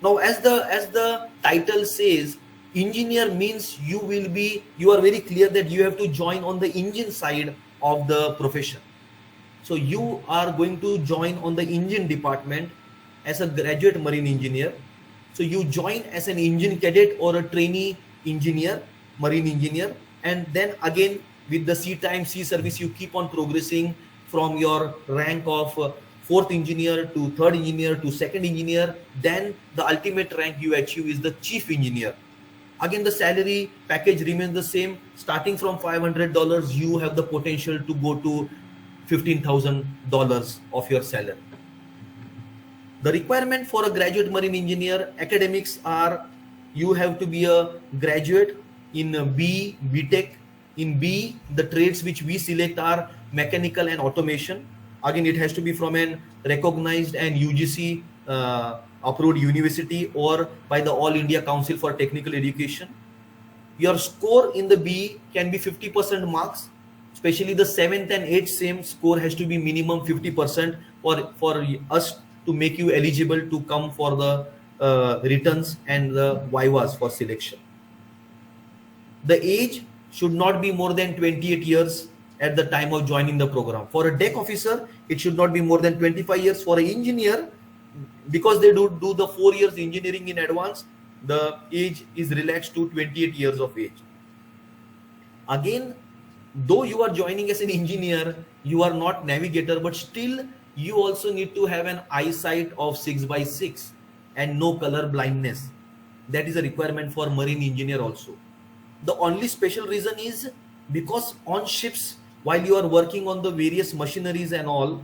Now as the title says, engineer means you are very clear that you have to join on the engine side of the profession. So you are going to join on the engine department as a graduate marine engineer. So you join as an engine cadet or a trainee engineer, marine engineer, and then again with the sea time, sea service, you keep on progressing from your rank of 4th engineer to 3rd engineer to 2nd engineer. Then the ultimate rank you achieve is the chief engineer. Again, the salary package remains the same. Starting from $500, you have the potential to go to $15,000 of your salary. The requirement for a graduate marine engineer, academics are, you have to be a graduate in B, BTech. In B, the trades which we select are mechanical and automation. Again, it has to be from an recognized and UGC approved university or by the All India Council for Technical Education. Your score in the B can be 50% marks, especially the 7th and 8th same score has to be minimum 50% for us to make you eligible to come for the returns and the vivas for selection. The age should not be more than 28 years at the time of joining the program. For a deck officer, it should not be more than 25 years. For an engineer, because they do the 4 years engineering in advance, the age is relaxed to 28 years of age. Again, though you are joining as an engineer, you are not navigator, but still you also need to have an eyesight of 6/6 and no color blindness. That is a requirement for marine engineer also. The only special reason is because on ships, while you are working on the various machineries and all,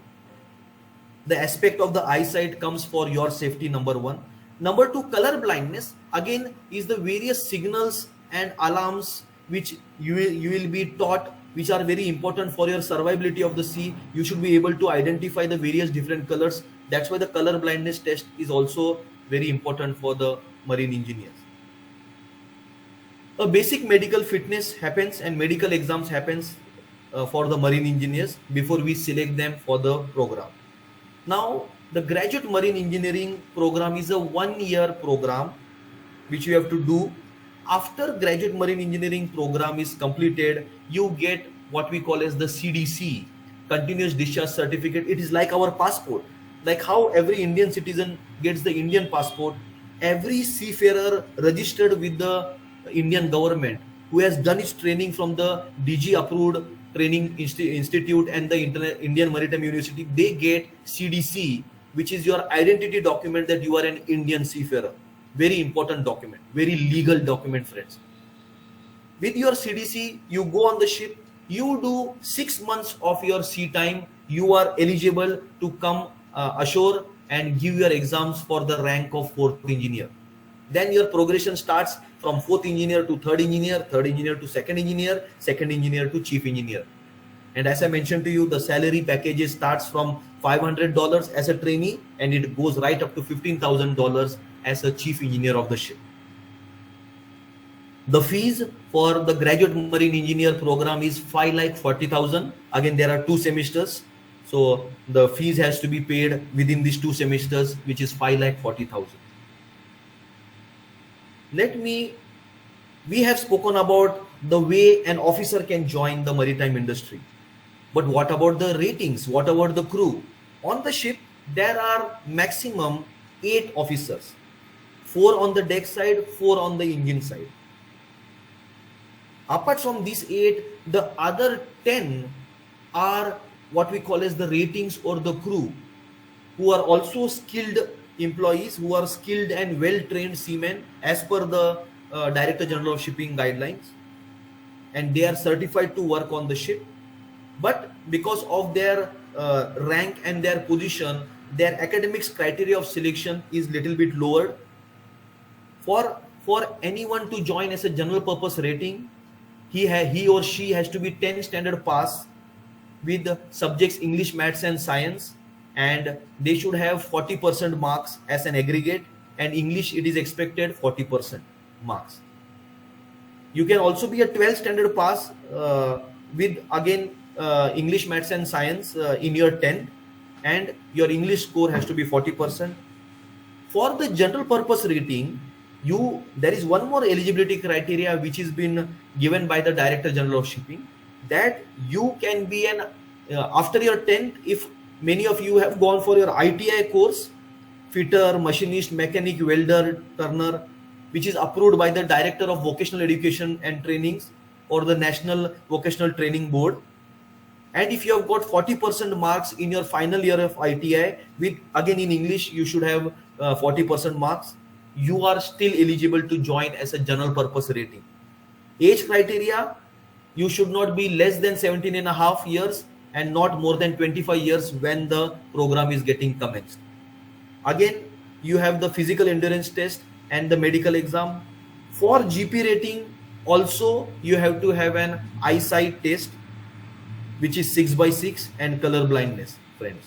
the aspect of the eyesight comes for your safety, number one. Number two, color blindness again is the various signals and alarms which you will be taught, which are very important for your survivability of the sea. You should be able to identify the various different colors. That's why the color blindness test is also very important for the marine engineers. A basic medical fitness happens and medical exams happens for the marine engineers before we select them for the program. Now, the graduate marine engineering program is a 1-year program which you have to do. After graduate marine engineering program is completed, you get what we call as the CDC, continuous discharge certificate. It is like our passport, like how every Indian citizen gets the Indian passport. Every seafarer registered with the Indian government who has done his training from the DG approved training institute and the Indian Maritime University, they get CDC, which is your identity document that you are an Indian seafarer. Very important document, very legal document, friends. With your CDC, you go on the ship, you do 6 months of your sea time, you are eligible to come ashore and give your exams for the rank of 4th engineer. Then your progression starts from 4th engineer to 3rd engineer, 3rd engineer to 2nd engineer, 2nd engineer to chief engineer. And as I mentioned to you, the salary package starts from $500 as a trainee and it goes right up to $15,000 as a chief engineer of the ship. The fees for the graduate marine engineer program is 5,40,000. Again, there are 2 semesters. So the fees has to be paid within these 2 semesters, which is 5,40,000. We have spoken about the way an officer can join the maritime industry. But what about the ratings? What about the crew? On the ship, there are maximum 8 officers. 4 on the deck side, 4 on the engine side. Apart from these 8, the other 10 are what we call as the ratings or the crew, who are also skilled employees, who are skilled and well-trained seamen as per the Director General of Shipping guidelines, and they are certified to work on the ship. But because of their rank and their position, their academics criteria of selection is little bit lowered. For anyone to join as a general purpose rating, he or she has to be 10 standard pass with subjects English, Maths and Science, and they should have 40% marks as an aggregate, and English it is expected 40% marks. You can also be a 12 standard pass with again English, Maths and Science in your 10th, and your English score has to be 40%. For the general purpose rating, there is one more eligibility criteria which has been given by the Director General of Shipping, that you can be after your 10th, if many of you have gone for your ITI course, fitter, machinist, mechanic, welder, turner, which is approved by the Director of Vocational Education and Trainings or the National Vocational Training Board. And if you have got 40% marks in your final year of ITI, with again in English you should have 40% marks, you are still eligible to join as a general purpose rating. Age criteria, you should not be less than 17.5 years and not more than 25 years when the program is getting commenced. Again, you have the physical endurance test and the medical exam. For GP rating, also you have to have an eyesight test, which is 6/6 and color blindness, friends.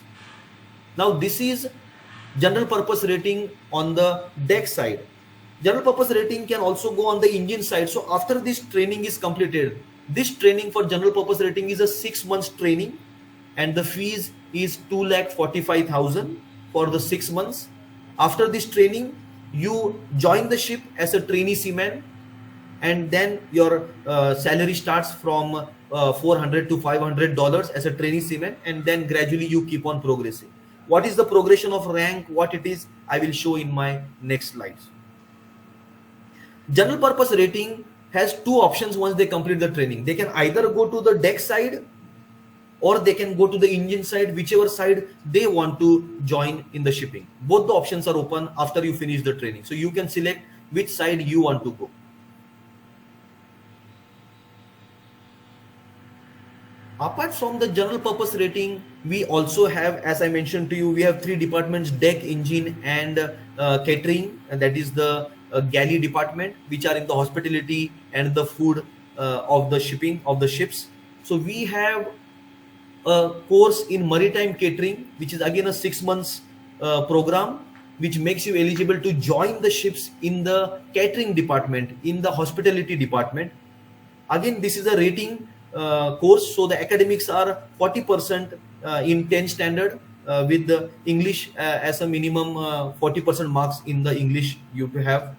Now this is general purpose rating on the deck side. General purpose rating can also go on the engine side. So after this training is completed, this training for general purpose rating is a 6 months training, and the fees is 2,45,000 for the 6 months. After this training, you join the ship as a trainee seaman, and then your salary starts from $400 to $500 as a trainee seaman, and then gradually you keep on progressing. What is the progression of rank, what it is, I will show in my next slides. General purpose rating has two options once they complete the training. They can either go to the deck side or they can go to the engine side, whichever side they want to join in the shipping. Both the options are open after you finish the training. So you can select which side you want to go. Apart from the general purpose rating, we also have, as I mentioned to you, we have three departments: deck, engine, and catering, and that is the galley department, which are in the hospitality and the food of the shipping of the ships. So we have a course in maritime catering, which is again a 6 months program, which makes you eligible to join the ships in the catering department, in the hospitality department. Again, this is a rating course, so the academics are 40% in 10 standard with the English as a minimum 40% marks in the English you have.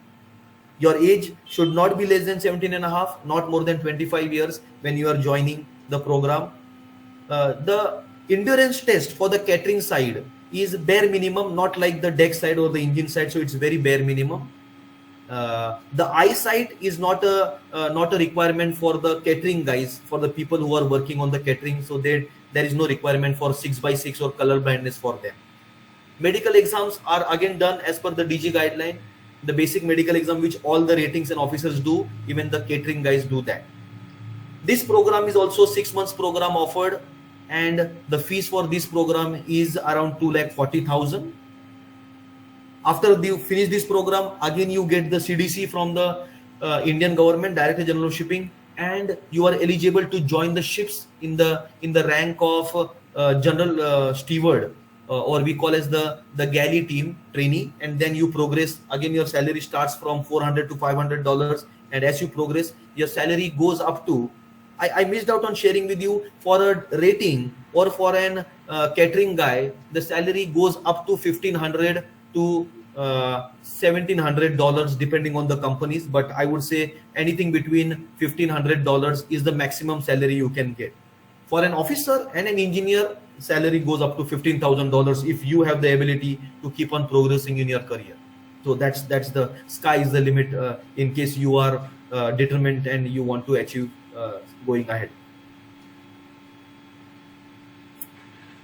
Your age should not be less than 17 and a half, not more than 25 years when you are joining the program. The endurance test for the catering side is bare minimum, not like the deck side or the engine side, so it's very bare minimum. The eyesight is not a requirement for the catering guys, for the people who are working on the catering, so there is no requirement for 6x6 or color blindness for them. Medical exams are again done as per the DG guideline, the basic medical exam which all the ratings and officers do, even the catering guys do that. This program is also 6 months program offered, and the fees for this program is around 2,40,000. After you finish this program, again you get the CDC from the Indian government, Director General of Shipping, and you are eligible to join the ships in the rank of General Steward, or we call as the galley team trainee. And then you progress. Again, your salary starts from $400 to $500, and as you progress, your salary goes up to. I missed out on sharing with you, for a rating or for an catering guy, the salary goes up to $1,500 to $1,700 depending on the companies, but I would say anything between $1,500 is the maximum salary you can get. For an officer and an engineer, salary goes up to $15,000 if you have the ability to keep on progressing in your career. So that's the sky is the limit in case you are determined and you want to achieve going ahead.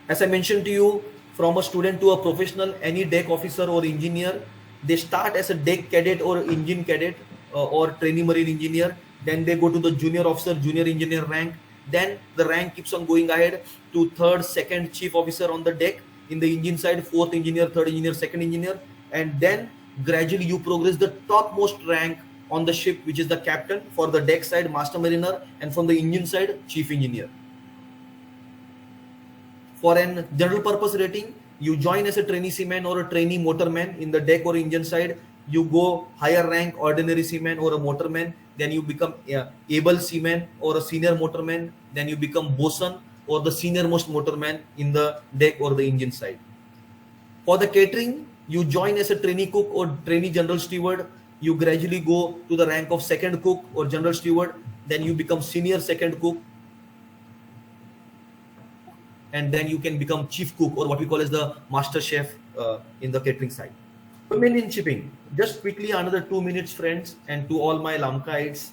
As I mentioned to you, from a student to a professional, any deck officer or engineer, they start as a deck cadet or engine cadet or trainee marine engineer. Then they go to the junior officer, junior engineer rank. Then the rank keeps on going ahead to third, second chief officer on the deck. In the engine side, fourth engineer, third engineer, second engineer. And then gradually you progress the topmost rank on the ship, which is the captain. For the deck side, master mariner, and from the engine side, chief engineer. For an general purpose rating, you join as a trainee seaman or a trainee motorman in the deck or engine side. You go higher rank, ordinary seaman or a motorman. Then you become able seaman or a senior motorman. Then you become bosun or the senior most motorman in the deck or the engine side. For the catering, you join as a trainee cook or trainee general steward. You gradually go to the rank of second cook or general steward. Then you become senior second cook. And then you can become chief cook, or what we call as the master chef in the catering side. Women in shipping. Just quickly, another 2 minutes, friends, and to all my Lalhmangaites.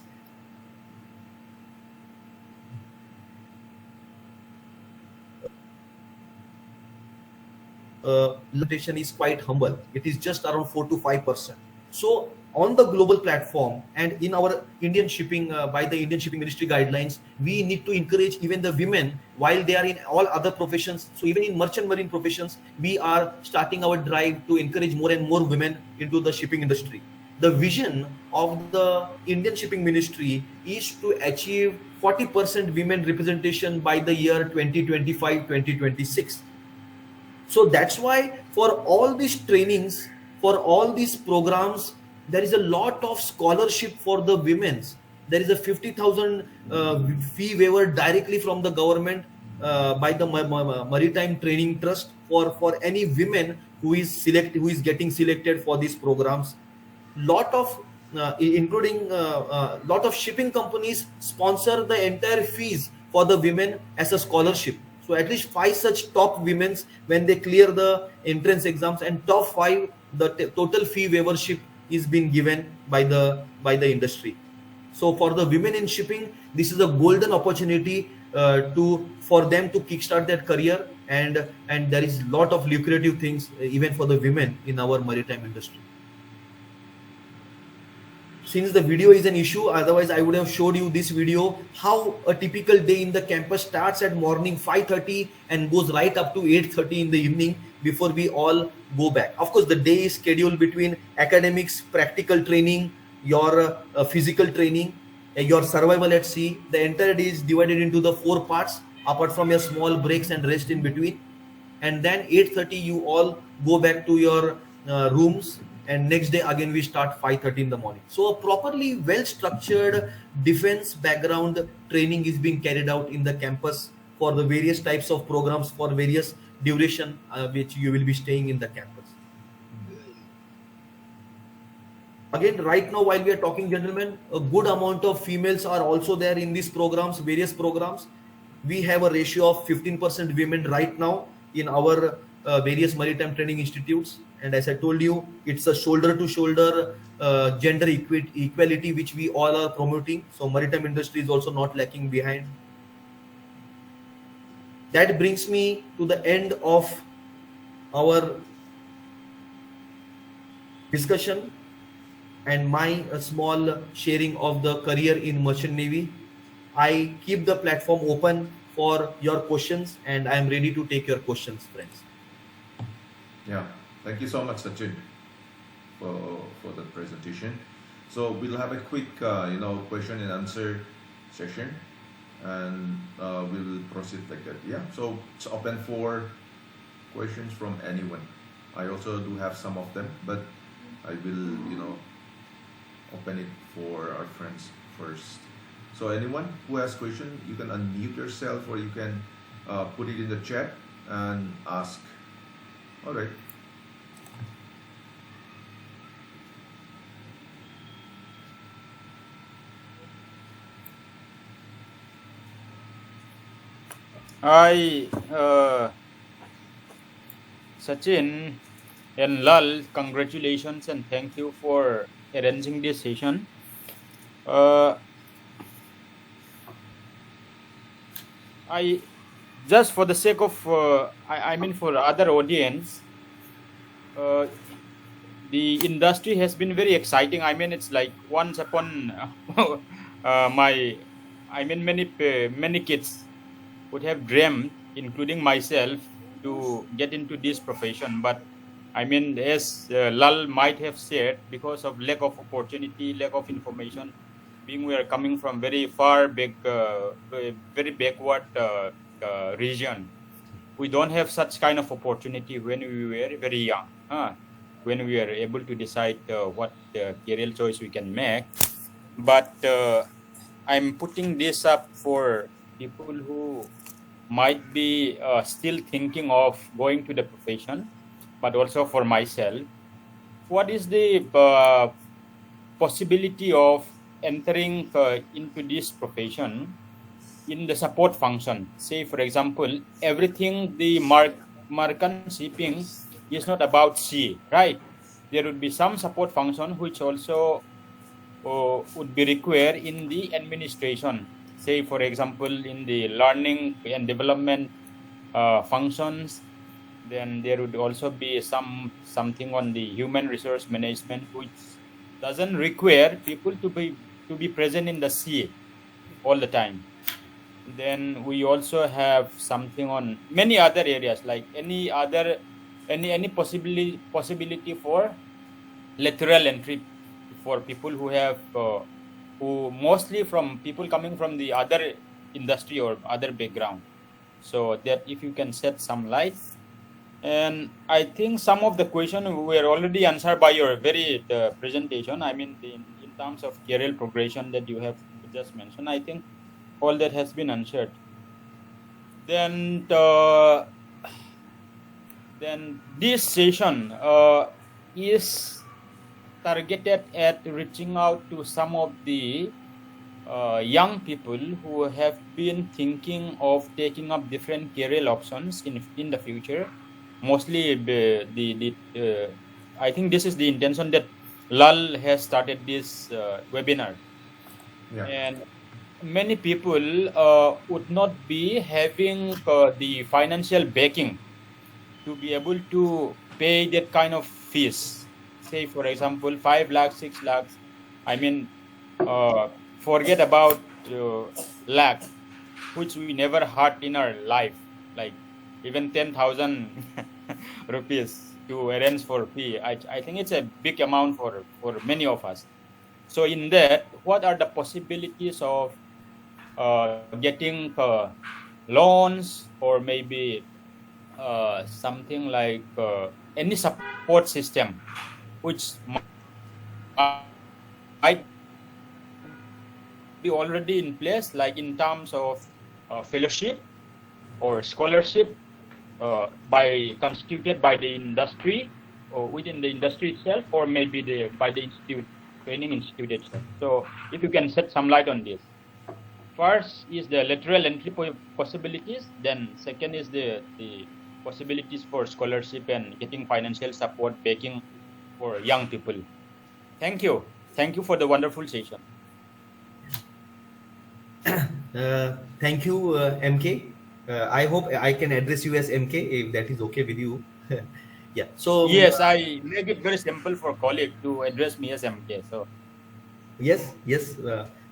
Limitation is quite humble. It is just around 4 to 5%. So on the global platform and in our Indian shipping, by the Indian Shipping Ministry guidelines, we need to encourage even the women while they are in all other professions. So even in merchant marine professions, we are starting our drive to encourage more and more women into the shipping industry. The vision of the Indian Shipping Ministry is to achieve 40% women representation by the year 2025-2026. So that's why for all these trainings, for all these programs, there is a lot of scholarship for the women's. There is a 50,000 fee waiver directly from the government by the Maritime Training Trust for any women who is getting selected for these programs. Lot of including lot of shipping companies sponsor the entire fees for the women as a scholarship. So at least 5 such top women's, when they clear the entrance exams, and top 5, the total fee waivership is being given by the industry. So for the women in shipping, this is a golden opportunity to for them to kickstart their career, and there is a lot of lucrative things even for the women in our maritime industry. Since the video is an issue, otherwise I would have showed you this video, how a typical day in the campus starts at morning 5:30 and goes right up to 8:30 in the evening before we all go back. Of course, the day is scheduled between academics, practical training, your physical training, your survival at sea. The entire day is divided into the 4 parts, apart from your small breaks and rest in between. And then 8:30 you all go back to your rooms, and next day again we start 5:30 in the morning. So a properly well structured defense background training is being carried out in the campus for the various types of programs for various duration which you will be staying in the campus. Again, right now while we are talking, gentlemen, a good amount of females are also there in these programs, various programs. We have a ratio of 15% women right now in our various maritime training institutes. And as I told you, it's a shoulder to shoulder gender equality which we all are promoting. So maritime industry is also not lacking behind. That brings me to the end of our discussion and my small sharing of the career in Merchant Navy. I keep the platform open for your questions, and I am ready to take your questions, friends. Yeah, thank you so much, Sachin, for the presentation. So we'll have a quick, question and answer session, and we'll proceed like that. Yeah, so it's open for questions from anyone. I also do have some of them, but I will, open it for our friends first. So anyone who has question, you can unmute yourself, or you can put it in the chat and ask. All right. Sachin and Lal, congratulations and thank you for arranging this session. I just for the sake of I mean for other audience, the industry has been very exciting. I mean, it's like once upon many kids would have dreamed, including myself, to get into this profession. But I mean, as Lal might have said, because of lack of opportunity, lack of information, being we are coming from very far back, very backward region, we don't have such kind of opportunity when we were very young. When we are able to decide what career choice we can make. But I'm putting this up for people who might be still thinking of going to the profession, but also for myself. What is the possibility of entering into this profession in the support function? Say, for example, everything the merchant shipping is not about sea, right? There would be some support function which also would be required in the administration. Say, for example, in the learning and development functions. Then there would also be something on the human resource management, which doesn't require people to be present in the sea all the time. Then we also have something on many other areas, like any possibility for lateral entry for people who have who mostly from people coming from the other industry or other background. So that if you can shed some light. And I think some of the questions were already answered by your very presentation. I mean, in terms of career progression that you have just mentioned, I think all that has been answered. Then this session is targeted at reaching out to some of the young people who have been thinking of taking up different career options in the future. Mostly I think this is the intention that Lal has started this webinar. Yeah. And many people would not be having the financial backing to be able to pay that kind of fees. Say, for example, 5 lakhs, 6 lakhs. I mean, forget about lakh, which we never had in our life, like even 10,000 rupees to arrange for fee. I think it's a big amount for many of us. So in that, what are the possibilities of getting loans, or maybe something like any support system which might be already in place, like in terms of fellowship or scholarship constituted by the industry or within the industry itself, or maybe by the training institute itself. So if you can shed some light on this. First is the lateral entry possibilities. Then second is the possibilities for scholarship and getting financial support backing for young people. Thank you. Thank you for the wonderful session. Thank you, MK. I hope I can address you as MK if that is okay with you. Yeah. So Yes, I make it very simple for colleague to address me as MK. So yes, yes.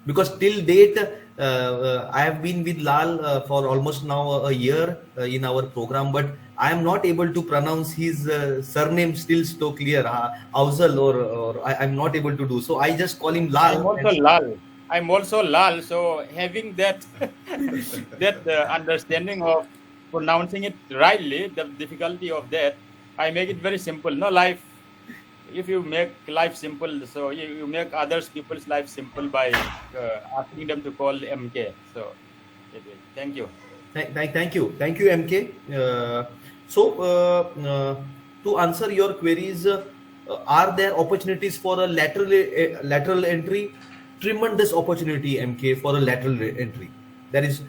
Because till date, I have been with Lal for almost now a year in our program, but I am not able to pronounce his surname still so clear, Hauzel, or I'm not able to do. So I just call him I'm Lal. also Lal. I'm also Lal. So having that that understanding of pronouncing it rightly, the difficulty of that, I make it very simple. No life. If you make life simple, so you make others people's life simple by asking them to call MK. So thank you. Thank you, MK. To answer your queries, are there opportunities for a lateral entry? Tremendous opportunity, MK, for a lateral entry. That is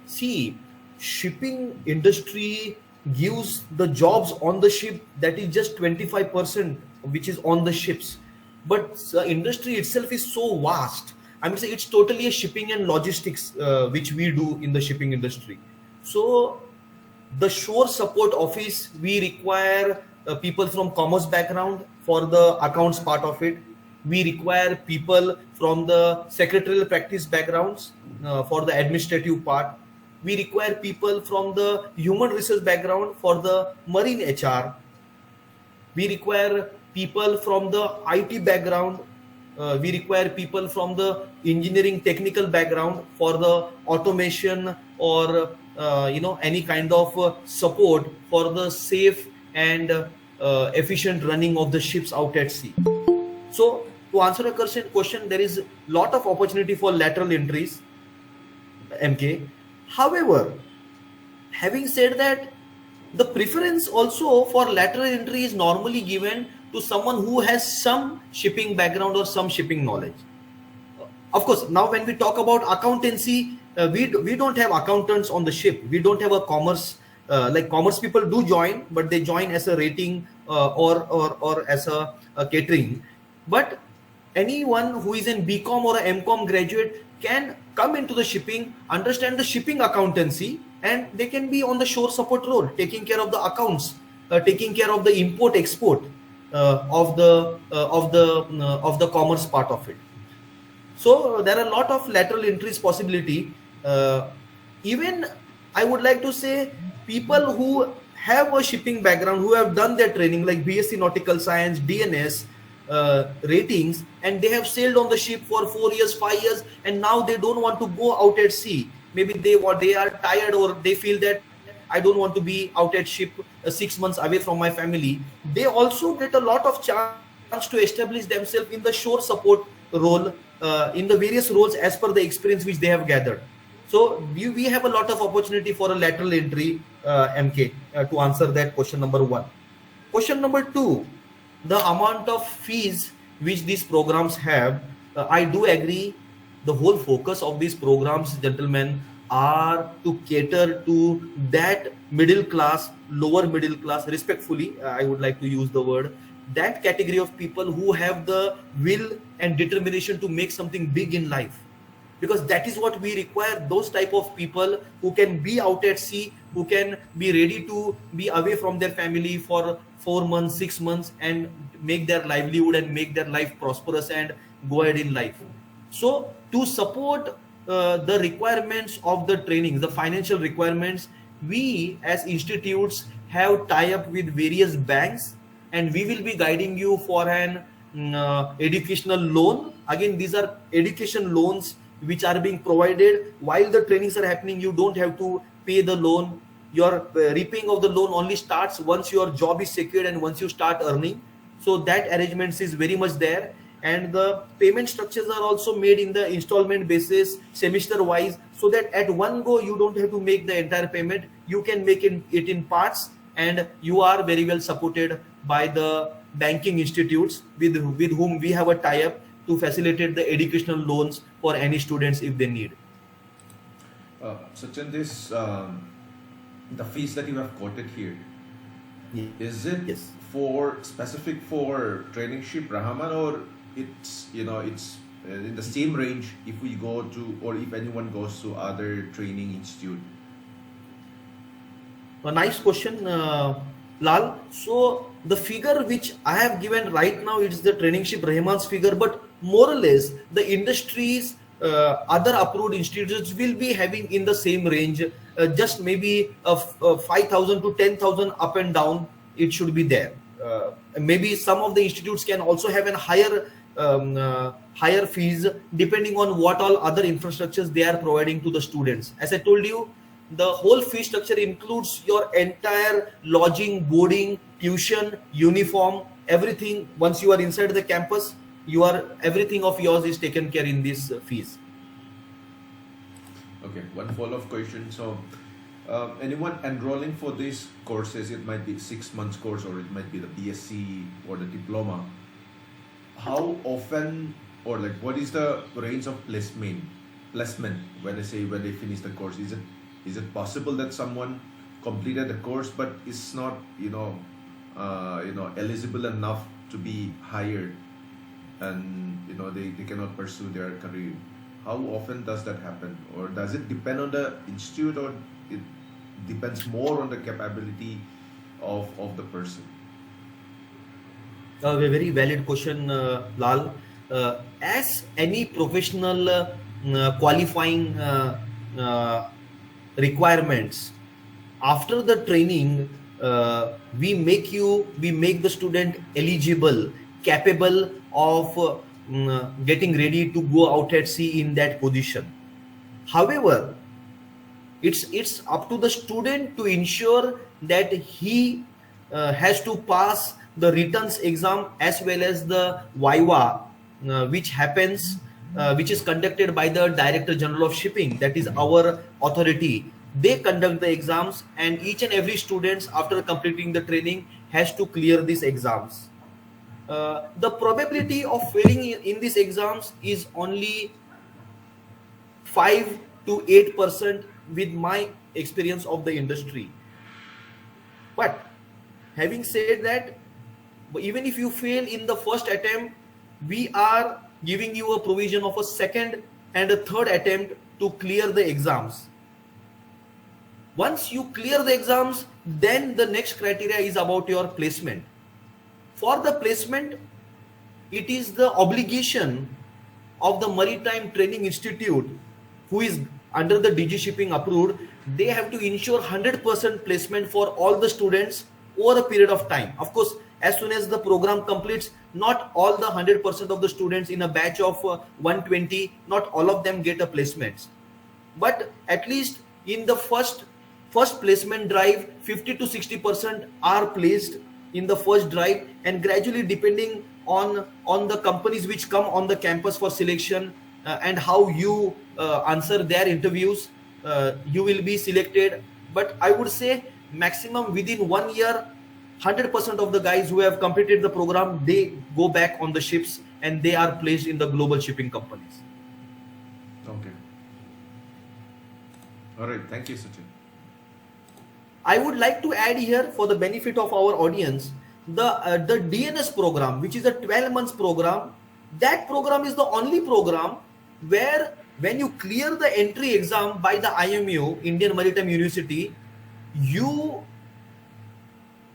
see, shipping industry gives the jobs on the ship, that is just 25%, which is on the ships. But the industry itself is so vast. I mean, say it's totally a shipping and logistics, which we do in the shipping industry. So the shore support office, we require people from commerce background for the accounts part of it. We require people from the secretarial practice backgrounds for the administrative part. We require people from the human resource background for the marine HR. We require people from the IT background. We require people from the engineering technical background for the automation, or any kind of support for the safe and efficient running of the ships out at sea. So to answer a question, there is a lot of opportunity for lateral entries, MK. However, having said that, the preference also for lateral entry is normally given to someone who has some shipping background or some shipping knowledge. Of course, now when we talk about accountancy, we don't have accountants on the ship. We don't have a commerce, like commerce people do join, but they join as a rating or as a catering. But anyone who is in BCom or a MCom graduate can come into the shipping, understand the shipping accountancy, and they can be on the shore support role, taking care of the accounts, taking care of the import export of the commerce part of it. So there are a lot of lateral entries possibility. Even I would like to say, people who have a shipping background, who have done their training like BSc Nautical Science, DNS, ratings, and they have sailed on the ship for 4 years, 5 years, and now they don't want to go out at sea. Maybe they are tired, or they feel that I don't want to be out at ship 6 months away from my family. They also get a lot of chance to establish themselves in the shore support role, in the various roles as per the experience which they have gathered. So we have a lot of opportunity for a lateral entry, MK, to answer that question number one. Question number two, the amount of fees which these programs have, I do agree. The whole focus of these programs, gentlemen, are to cater to that middle class, lower middle class, respectfully, I would like to use the word, that category of people who have the will and determination to make something big in life, because that is what we require. Those type of people who can be out at sea, who can be ready to be away from their family for 4 months, 6 months, and make their livelihood and make their life prosperous and go ahead in life. So to support the requirements of the training, the financial requirements, we as institutes have tie up with various banks, and we will be guiding you for an educational loan. Again, these are education loans which are being provided while the trainings are happening. You don't have to pay the loan. Your repaying of the loan only starts once your job is secured and once you start earning. So that arrangements is very much there, and the payment structures are also made in the installment basis, semester wise, so that at one go you don't have to make the entire payment. You can make it in parts, and you are very well supported by the banking institutes with whom we have a tie-up to facilitate the educational loans for any students if they need. Sachin, this the fees that you have quoted here, is it Yes. for specific for traineeship Rahman, or it's it's in the same range if we go to, or if anyone goes to other training institute? A nice question, Lal. So the figure which I have given right now, it's the traineeship Rahman's figure, but more or less the industries, other approved institutes will be having in the same range, just maybe 5,000 to 10,000 up and down. It should be there. Maybe some of the institutes can also have an higher fees depending on what all other infrastructures they are providing to the students. As I told you, the whole fee structure includes your entire lodging, boarding, tuition, uniform, everything. Once you are inside the campus, everything of yours is taken care in these fees. Okay, one follow-up question. So, anyone enrolling for these courses, it might be 6 months course, or it might be the BSc or the diploma. How often, or like, what is the range of placement when they finish the course? Is it possible that someone completed the course but is not eligible enough to be hired, and they cannot pursue their career? How often does that happen, or does it depend on the institute, or it depends more on the capability of the person? A very valid question, Lal. As any professional qualifying requirements, after the training, we make the student eligible, capable of getting ready to go out at sea in that position. However, it's up to the student to ensure that he has to pass the written exam as well as the viva, which is conducted by the Director General of Shipping. That is our authority. They conduct the exams, and each and every student after completing the training has to clear these exams. The probability of failing in these exams is only 5 to 8% with my experience of the industry. But having said that, even if you fail in the first attempt, we are giving you a provision of a second and a third attempt to clear the exams. Once you clear the exams, then the next criteria is about your placement. For the placement, it is the obligation of the Maritime Training Institute, who is under the DG Shipping approved. They have to ensure 100% placement for all the students over a period of time. Of course, as soon as the program completes, not all the 100% of the students in a batch of 120, not all of them get a placement. But at least in the first placement drive, 50 to 60% are placed in the first drive, and gradually, depending on the companies which come on the campus for selection and how you answer their interviews, you will be selected. But I would say maximum within 1 year, 100% of the guys who have completed the program, they go back on the ships and they are placed in the global shipping companies. Okay. All right. Thank you, Sachin. I would like to add here for the benefit of our audience the DNS program, which is a 12 months program. That program is the only program where when you clear the entry exam by the IMU, Indian Maritime University, you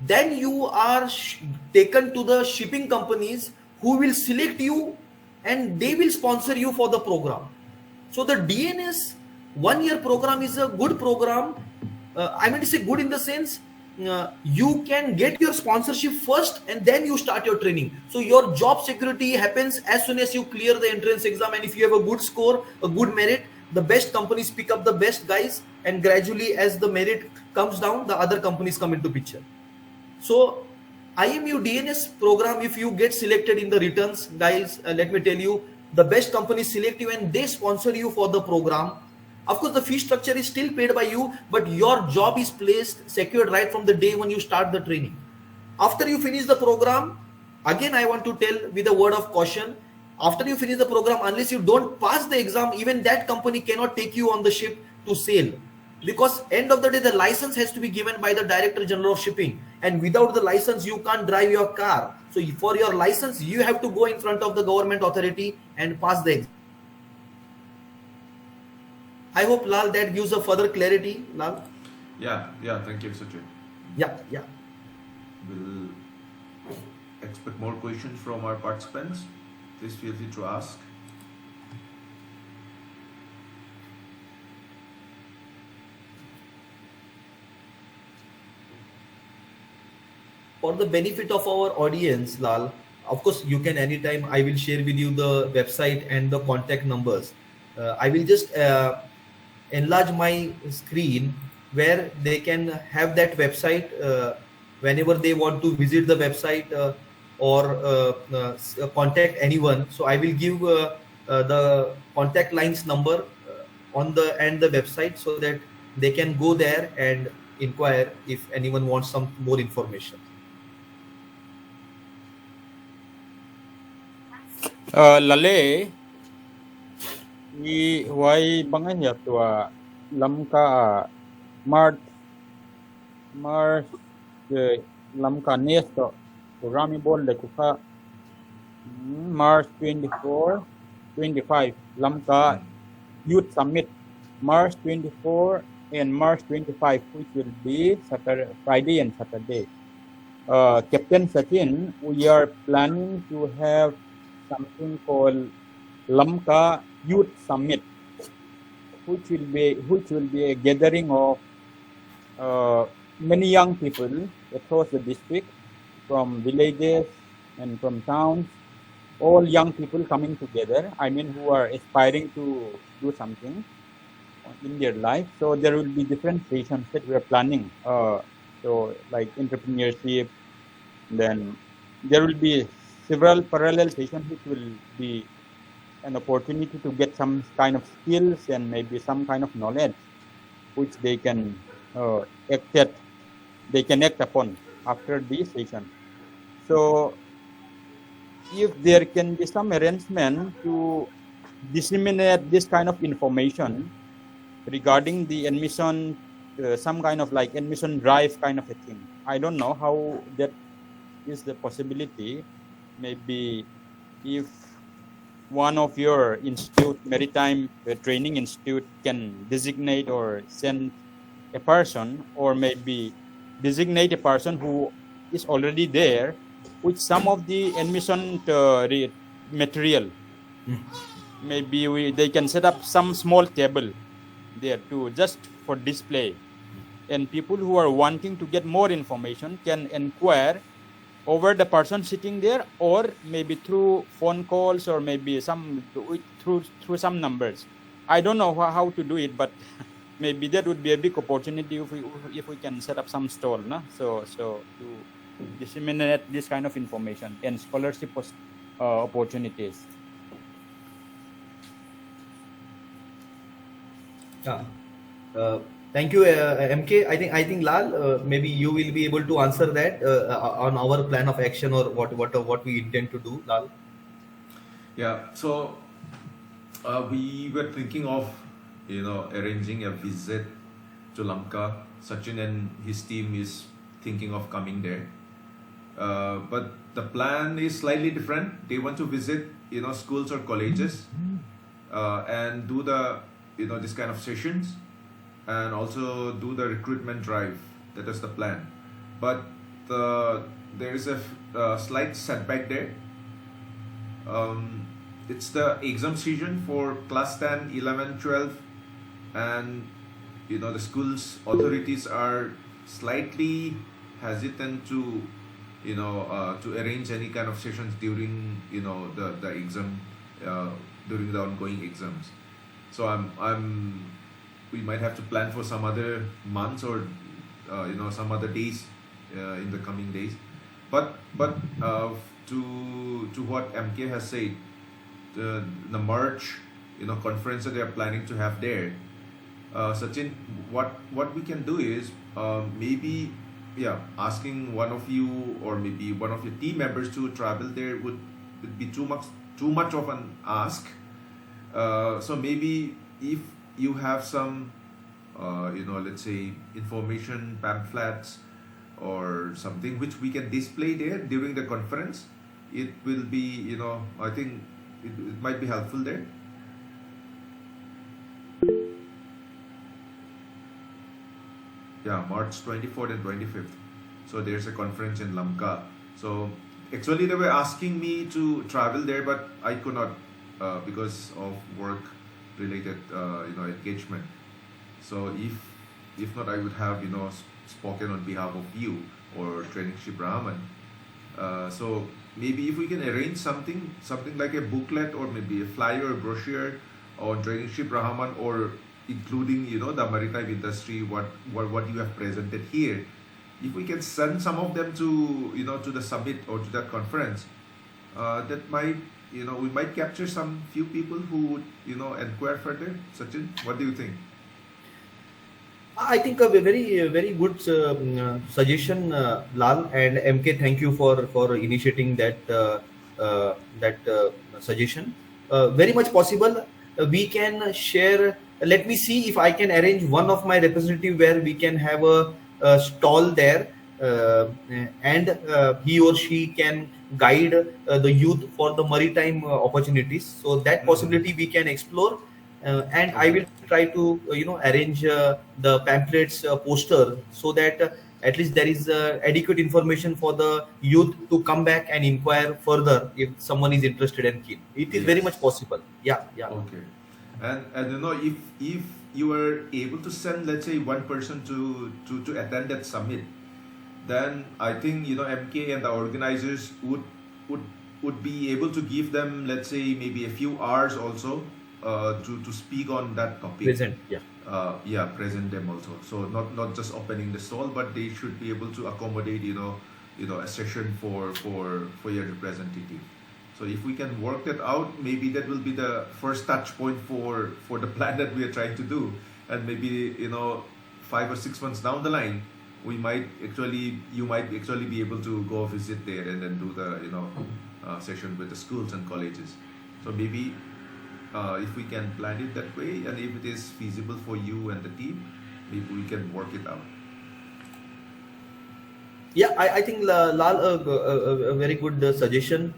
then you are taken to the shipping companies who will select you and they will sponsor you for the program. So the DNS 1 year program is a good program. I mean to say good in the sense you can get your sponsorship first and then you start your training. So your job security happens as soon as you clear the entrance exam, and if you have a good score, a good merit, the best companies pick up the best guys, and gradually as the merit comes down, the other companies come into picture. So IMU DNS program, if you get selected in the returns, guys, let me tell you, the best companies select you and they sponsor you for the program. Of course, the fee structure is still paid by you, but your job is placed, secured right from the day when you start the training. After you finish the program, again, I want to tell with a word of caution, after you finish the program, unless you don't pass the exam, even that company cannot take you on the ship to sail. Because end of the day, the license has to be given by the Director General of Shipping. And without the license, you can't drive your car. So for your license, you have to go in front of the government authority and pass the exam. I hope, Lal, that gives a further clarity, Lal. Yeah. Thank you, Sachin. Yeah. We'll expect more questions from our participants. Please feel free to ask. For the benefit of our audience, Lal, of course, you can anytime, I will share with you the website and the contact numbers. I will just enlarge my screen where they can have that website whenever they want to visit the website or contact anyone. So I will give the contact lines number on the website so that they can go there and inquire if anyone wants some more information. Lale, why bangan ya tua lamka March lamka nesto rami bol le kuka March 24, 25 lamka youth summit March 24 and March 25, which will be Saturday, Friday and Saturday. Captain Sachin, we are planning to have something called Lamka Youth Summit, which will be a gathering of many young people across the district, from villages and from towns, all young people coming together. I mean, who are aspiring to do something in their life. So there will be different sessions that we are planning. So like entrepreneurship, then there will be several parallel sessions which will be an opportunity to get some kind of skills and maybe some kind of knowledge which they can act upon after this session. So if there can be some arrangement to disseminate this kind of information regarding the admission, some kind of like admission drive kind of a thing. I don't know how that is the possibility. Maybe if one of your institute, Maritime Training Institute, can designate or send a person, or maybe designate a person who is already there with some of the admission material. Maybe they can set up some small table there too, just for display. And people who are wanting to get more information can inquire over the person sitting there, or maybe through phone calls, or maybe through some numbers. I don't know how to do it, but maybe that would be a big opportunity if we can set up some stall, no? So to disseminate this kind of information and scholarship opportunities. Thank you, MK. I think Lal, maybe you will be able to answer that on our plan of action, or what we intend to do, Lal. Yeah. So We were thinking of, arranging a visit to Lanka. Sachin and his team is thinking of coming there. But the plan is slightly different. They want to visit, schools or colleges, and do the, this kind of sessions, and also do the recruitment drive. That is the plan. But there is a slight setback there. It's the exam season for class 10, 11, 12, and the school's authorities are slightly hesitant to to arrange any kind of sessions during the exam, during the ongoing exams. So we might have to plan for some other months, or some other days in the coming days. But to what MK has said, the March conference that they are planning to have there, Sachin, what we can do is, maybe, asking one of you or maybe one of your team members to travel there would be too much of an ask. So maybe if you have some let's say information pamphlets or something which we can display there during the conference, it will be, I think it might be helpful there. Yeah, March 24th and 25th. So there's a conference in Lamka. So actually they were asking me to travel there, but I could not, because of work related engagement. So if not, I would have spoken on behalf of you or Traineeship Brahman. So maybe if we can arrange something like a booklet or maybe a flyer or brochure on Traineeship Brahman, or including the maritime industry, what you have presented here. If we can send some of them to to the summit or to that conference, that might we might capture some few people who would inquire further. Sachin, what do you think? I think a very good suggestion, Lal and MK. Thank you for initiating that suggestion. Very much possible. We can share. Let me see if I can arrange one of my representative where we can have a stall there, and he or she can guide the youth for the maritime opportunities. So that possibility we can explore, and I will try to arrange the pamphlets poster, so that at least there is adequate information for the youth to come back and inquire further if someone is interested and keen. It is very much Yes. possible. Yeah, yeah. Okay. And if you were able to send, let's say, one person to attend that summit, then I think MK and the organizers would be able to give them, let's say, maybe a few hours also, to speak on that topic. Present. Yeah. Present them also. So not just opening the stall, but they should be able to accommodate a session for your representative. So if we can work that out, maybe that will be the first touch point for the plan that we are trying to do. And maybe 5 or 6 months down the line, you might actually be able to go visit there and then do the session with the schools and colleges. So maybe if we can plan it that way, and if it is feasible for you and the team, maybe we can work it out. Yeah, I think Lal, a very good suggestion.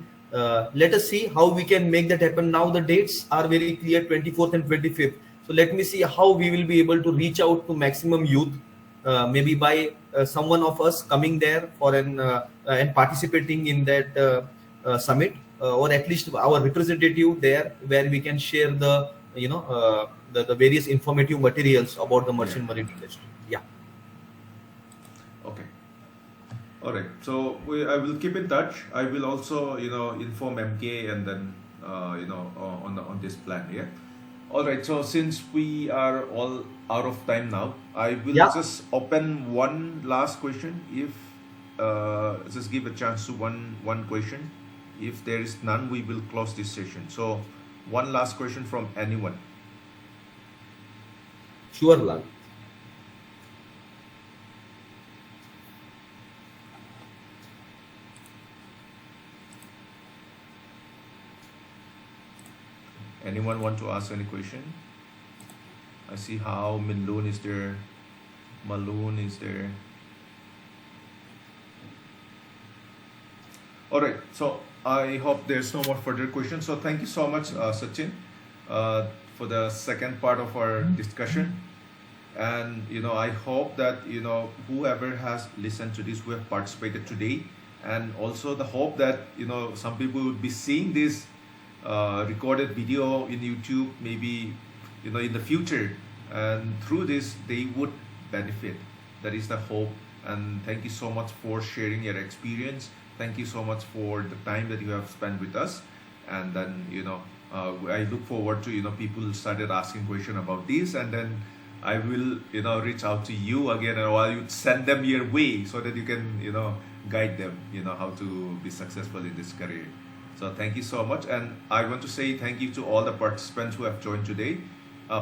Let us see how we can make that happen. Now the dates are very clear, 24th and 25th. So let me see how we will be able to reach out to maximum youth, maybe by someone of us coming there for and participating in that summit, or at least our representative there, where we can share the the various informative materials about the merchant marine industry. Yeah. Okay. All right. So I will keep in touch. I will also inform MK, and then on this plan. Yeah. All right. So since we are all out of time now, I will just open one last question. If just give a chance to one question. If there is none, we will close this session. So one last question from anyone. Sure, Lal. Anyone anyone want to ask any question? I see how Minloon is there, Maloon is there. All right, so I hope there's no more further questions. So thank you so much, Sachin, for the second part of our discussion. And I hope that whoever has listened to this, who have participated today, and also the hope that some people would be seeing this recorded video in YouTube, maybe in the future, and through this they would benefit. That is the hope. And thank you so much for sharing your experience. Thank you so much for the time that you have spent with us. And then I look forward to people started asking questions about this, and then I will reach out to you again, or I would send them your way so that you can guide them how to be successful in this career. So thank you so much, and I want to say thank you to all the participants who have joined today.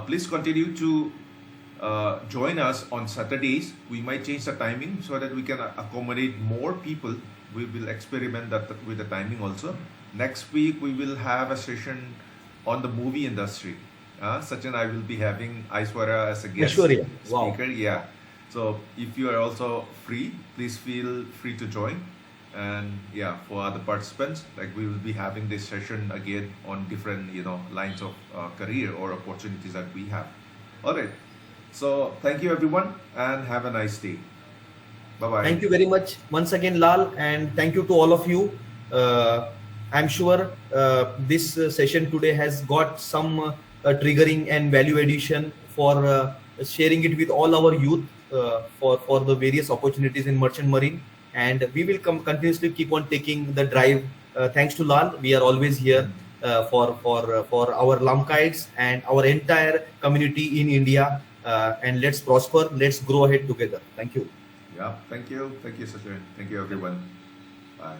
Please continue to join us on Saturdays. We might change the timing so that we can accommodate more people. We will experiment that with the timing also. Next week we will have a session on the movie industry. Sachin, I will be having Aishwarya as a guest Aishwarya, speaker. wow. Yeah. So if you are also free, please feel free to join. And yeah, for other participants, like we will be having this session again on different lines of career or opportunities that we have. All right. So thank you everyone, and have a nice day. Bye bye. Thank you very much once again, Lal, and thank you to all of you. I'm sure this session today has got some triggering and value addition for sharing it with all our youth for the various opportunities in merchant marine, and we will continuously keep on taking the drive. Thanks to Lal, we are always here for our Lamkaites and our entire community in India, and let's prosper, let's grow ahead together. Thank you. Yeah, thank you, Sachin. Thank you everyone. Bye.